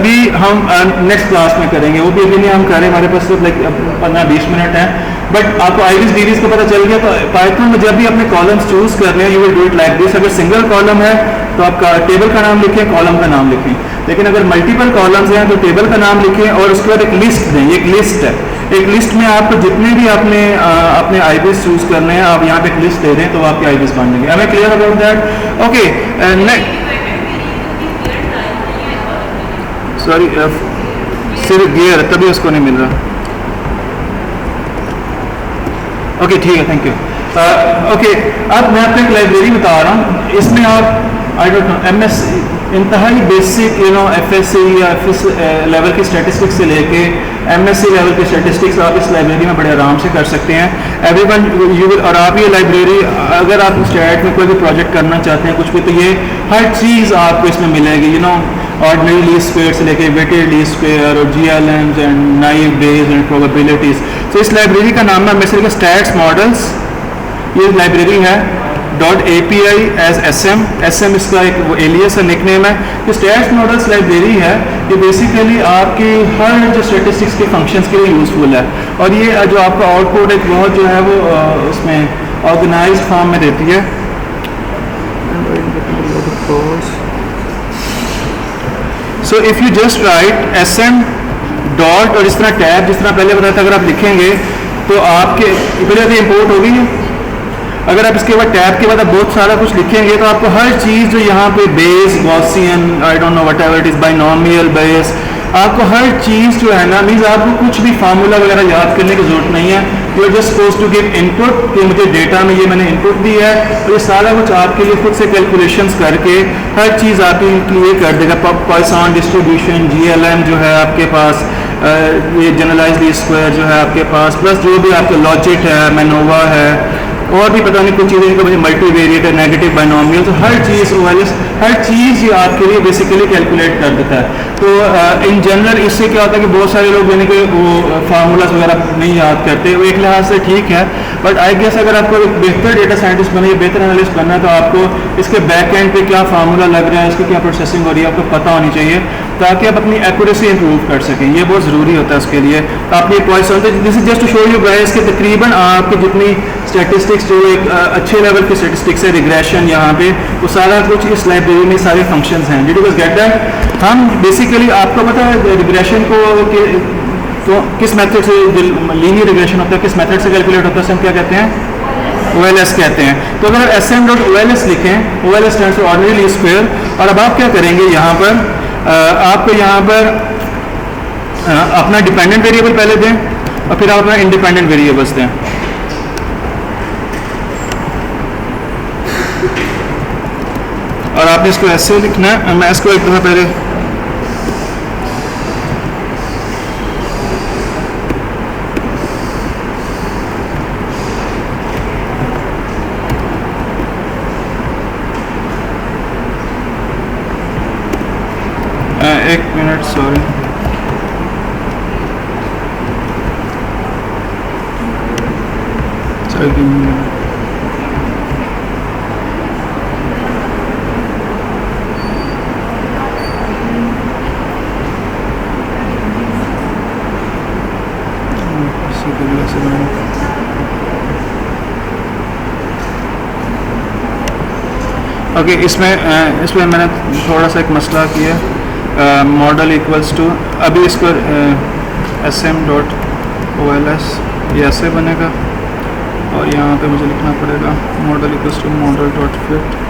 Speaker 3: भी हम नेक्स्ट क्लास में करेंगे, वो भी अभी नहीं हम कर रहे, हमारे पास सिर्फ लाइक 15-20 मिनट हैं। बट आपको IVs DVs का पता चल गया। तो पाइथन में जब भी अपने कॉलम्स चूज कर रहे हैं, you will do it like this. अगर सिंगल कॉलम है तो आप टेबल का नाम लिखें, कॉलम का नाम लिखें। लेकिन अगर मल्टीपल कॉलम्स हैं तो टेबल का नाम लिखें और उसके बाद एक लिस्ट दें। एक लिस्ट है, एक लिस्ट में आपको जितने भी अपने IVs चूज करने हैं, आप यहाँ पे एक लिस्ट दे दें तो आपके IVs बन जाएंगे। हमें clear about that? Okay, next sorry सिर्फ गियर तभी उसको नहीं मिल रहा। ओके ठीक है, थैंक यू। ओके, अब मैं आपको एक लाइब्रेरी बता रहा हूँ, इसमें आप आई डोंट नो MS इंतहाई बेसिक FSC या FS लेवल की स्टैटिस्टिक्स से लेके MSc लेवल की स्टैटिस्टिक्स आप इस लाइब्रेरी में बड़े आराम से कर सकते हैं। एवरीवन यू विल, और आप ये लाइब्रेरी अगर आप स्टैट में कोई भी प्रोजेक्ट करना चाहते हैं कुछ भी, तो ये हर चीज़ आपको इसमें मिलेगी। ऑर्डिनरी लीस्ट स्क्वायर से लेके वेटेड लीस्ट स्क्वायर और GLMs and naive base and probabilities. तो इस लाइब्रेरी का नाम है मिसल के स्टैट्स मॉडल्स। ये लाइब्रेरी है .API as SM इसका एक एलियस है, निकनेम है। तो स्टैट्स मॉडल्स लाइब्रेरी है, ये बेसिकली आपकी हर जो स्टैटिस्टिक्स के फंक्शंस के लिए यूज़फुल है। और ये जो आपका आउटपुट एक बहुत जो है वो उसमें ऑर्गेनाइज्ड फॉर्म में देती है। So if you just right SM dot और इस तरह टैब, जिस तरह पहले बताया था, अगर आप लिखेंगे तो आपके पहले इंपोर्ट होगी। अगर आप इसके बाद टैब के बाद आप बहुत सारा कुछ लिखेंगे तो आपको हर चीज़ जो यहाँ पे base, Gaussian, I don't know whatever it is, binomial base, आपको हर चीज़ जो है ना, मीन्स आपको कुछ भी फार्मूला वगैरह याद करने की जरूरत नहीं है। You are just suppose to give input कि मुझे डेटा में ये मैंने इनपुट दी है, और ये सारा कुछ आपके लिए खुद से कैलकुलेशंस करके हर चीज़ आपके लिए कर देगा। पॉइसन डिस्ट्रीब्यूशन, GLM जो है आपके पास, ये जनरलाइज्ड लीस्ट स्क्वायर जो है आपके पास, प्लस जो भी आपका लॉजिक है, मैनोवा है, और भी पता नहीं कुछ चीज़ें जिनको मुझे मल्टीवेरिएट है, नेगेटिव बाइनोमियल, तो हर चीज़ OLS हर चीज़ ये आपके लिए बेसिकली कैलकुलेट कर देता है। तो इन जनरल इससे क्या होता है कि बहुत सारे लोग यानी कि वो फार्मूलाज वगैरह नहीं याद करते, वो एक लिहाज से ठीक है। बट आई गेस अगर आपको एक बेहतर डेटा साइंटिस्ट बने, बेहतर एनालिस्ट बनना है, तो आपको इसके बैक एंड पे क्या फार्मूला लग रहा है, इसकी क्या प्रोसेसिंग हो रही है, आपको पता होनी चाहिए, ताकि आप अपनी एक्यूरेसी इंप्रूव कर सकें। ये बहुत ज़रूरी होता है उसके लिए। तो आपने Poisson, this is just to show you guys कि तकरीबन आपकी जितनी स्टैटिस्टिक्स जो एक अच्छे लेवल की स्टैटिस्टिक्स है, रिग्रेशन, यहाँ पे वो सारा कुछ इस लाइब्रेरी में सारे फंक्शंस हैं। Did you guys get that? हम बेसिकली आपको पता है रिग्रेशन को तो किस मेथड से, लीनियर रिग्रेशन होता है, किस मेथड से कैलकुलेट होता है, हम क्या कहते हैं? OLS कहते हैं। तो अगर SM.OLS लिखें, OLS stands for ordinary least square. और अब आप क्या करेंगे, यहाँ पर आपको यहाँ पर अपना डिपेंडेंट वेरिएबल पहले दें और फिर आप अपना इंडिपेंडेंट वेरिएबल्स दें। और आपने इसको ऐसे लिखना है, मैं इसको एक दफ़ा पहले एक मिनट, सॉरी। ओके, इसमें मैंने थोड़ा सा एक मसला किया। मॉडल इक्वल्स टू, अभी इसको SM.OLS ये ऐसे बनेगा, और यहाँ पे मुझे लिखना पड़ेगा model equals to model.fit।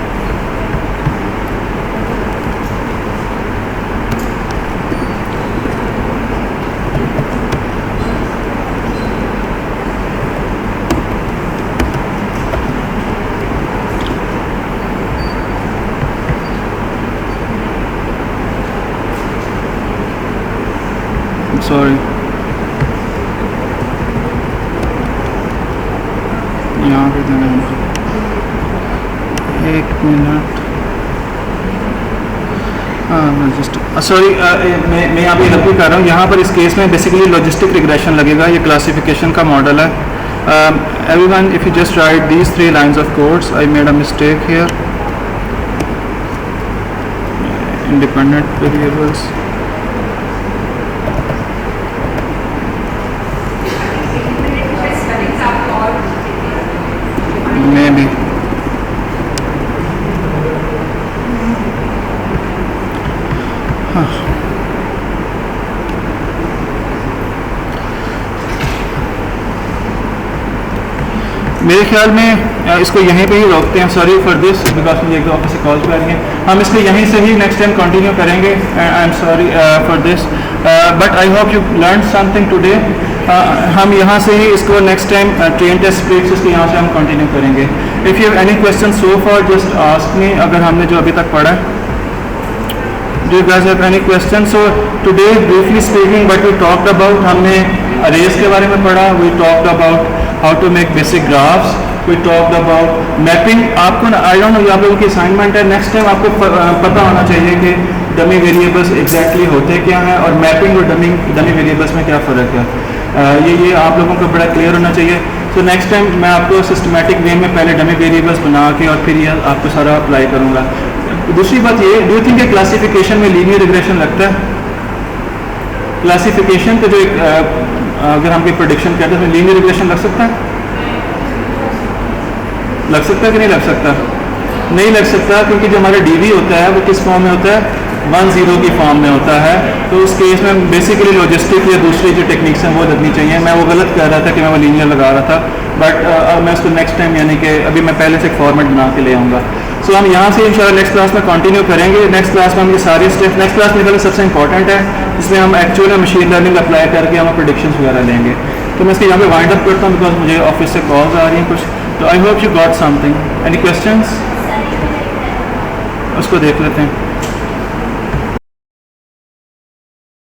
Speaker 3: Sorry, यहाँ पे देना है, एक मिनट। सॉरी मैं यहाँ पे गलती कर रहा हूँ, यहाँ पर इस केस में बेसिकली लॉजिस्टिक रिग्रेशन लगेगा, ये क्लासिफिकेशन का मॉडल है. Everyone if you just right these 3 lines of codes, I made a mistake here. Independent variables, may be मेरे ख्याल में इसको यहीं पे ही रोकते हैं. सॉरी फॉर दिस बिकॉज मुझे एक दो ऑफिस से कॉल पे आ रही हैं. हम इसको यहीं से ही नेक्स्ट टाइम कंटिन्यू करेंगे. I am sorry for this but I hope you learn something today. हम यहाँ से ही इसको next time train test splits इसको यहाँ से हम कंटिन्यू करेंगे. If you have any question so for just ask me. अगर हमने जो अभी तक पढ़ा है, do you guys have any questions? So today briefly speaking what we talked about, हमने arrays के बारे में पढ़ा. we talked about how to make basic graphs, we talked about mapping. आपको ना I don't know, ये आप लोगों की assignment है, next time आपको पता होना चाहिए कि dummy variables exactly होते क्या हैं और mapping और dummy variables में क्या फ़र्क है. ये आप लोगों को बड़ा clear होना चाहिए. So next time मैं आपको systematic way में पहले dummy variables बना के और फिर ये आपको सारा अप्लाई करूँगा. दूसरी बात ये, डू यू थिंक कि क्लासिफिकेशन में लीनियर रिग्रेशन लगता है? क्लासिफिकेशन पे जो एक अगर हम कोई प्रेडिक्शन करते हैं तो लीनियर रिग्रेशन लग सकता है? लग सकता है कि नहीं लग सकता? नहीं लग सकता, क्योंकि जो हमारा डीवी होता है वो किस फॉर्म में होता है? 1-0 की फॉर्म में होता है. तो उस केस में बेसिकली लॉजिस्टिक या दूसरी जो टेक्निक्स हैं वो लगनी चाहिए. मैं वो गलत कर रहा था कि मैं वो लीनियर लगा रहा था, बट मैं उसको नेक्स्ट टाइम यानी कि अभी मैं पहले से एक फॉर्मेट बना के ले आऊँगा. सो हम यहाँ से इंशाल्लाह नेक्स्ट क्लास में कंटिन्यू करेंगे. नेक्स्ट क्लास में हम ये सारे स्टेप, नेक्स्ट क्लास मेरे ख्याल सबसे इंपॉर्टेंट है, इसमें हम एक्चुअली मशीन लर्निंग अप्लाई करके हम प्रेडिक्शंस वगैरह लेंगे. तो मैं इसके यहाँ पे वाइंड अप करता हूँ बिकॉज मुझे ऑफिस से कॉल्स आ रही हैं कुछ. तो आई hope you got something. Any questions? उसको देख लेते हैं.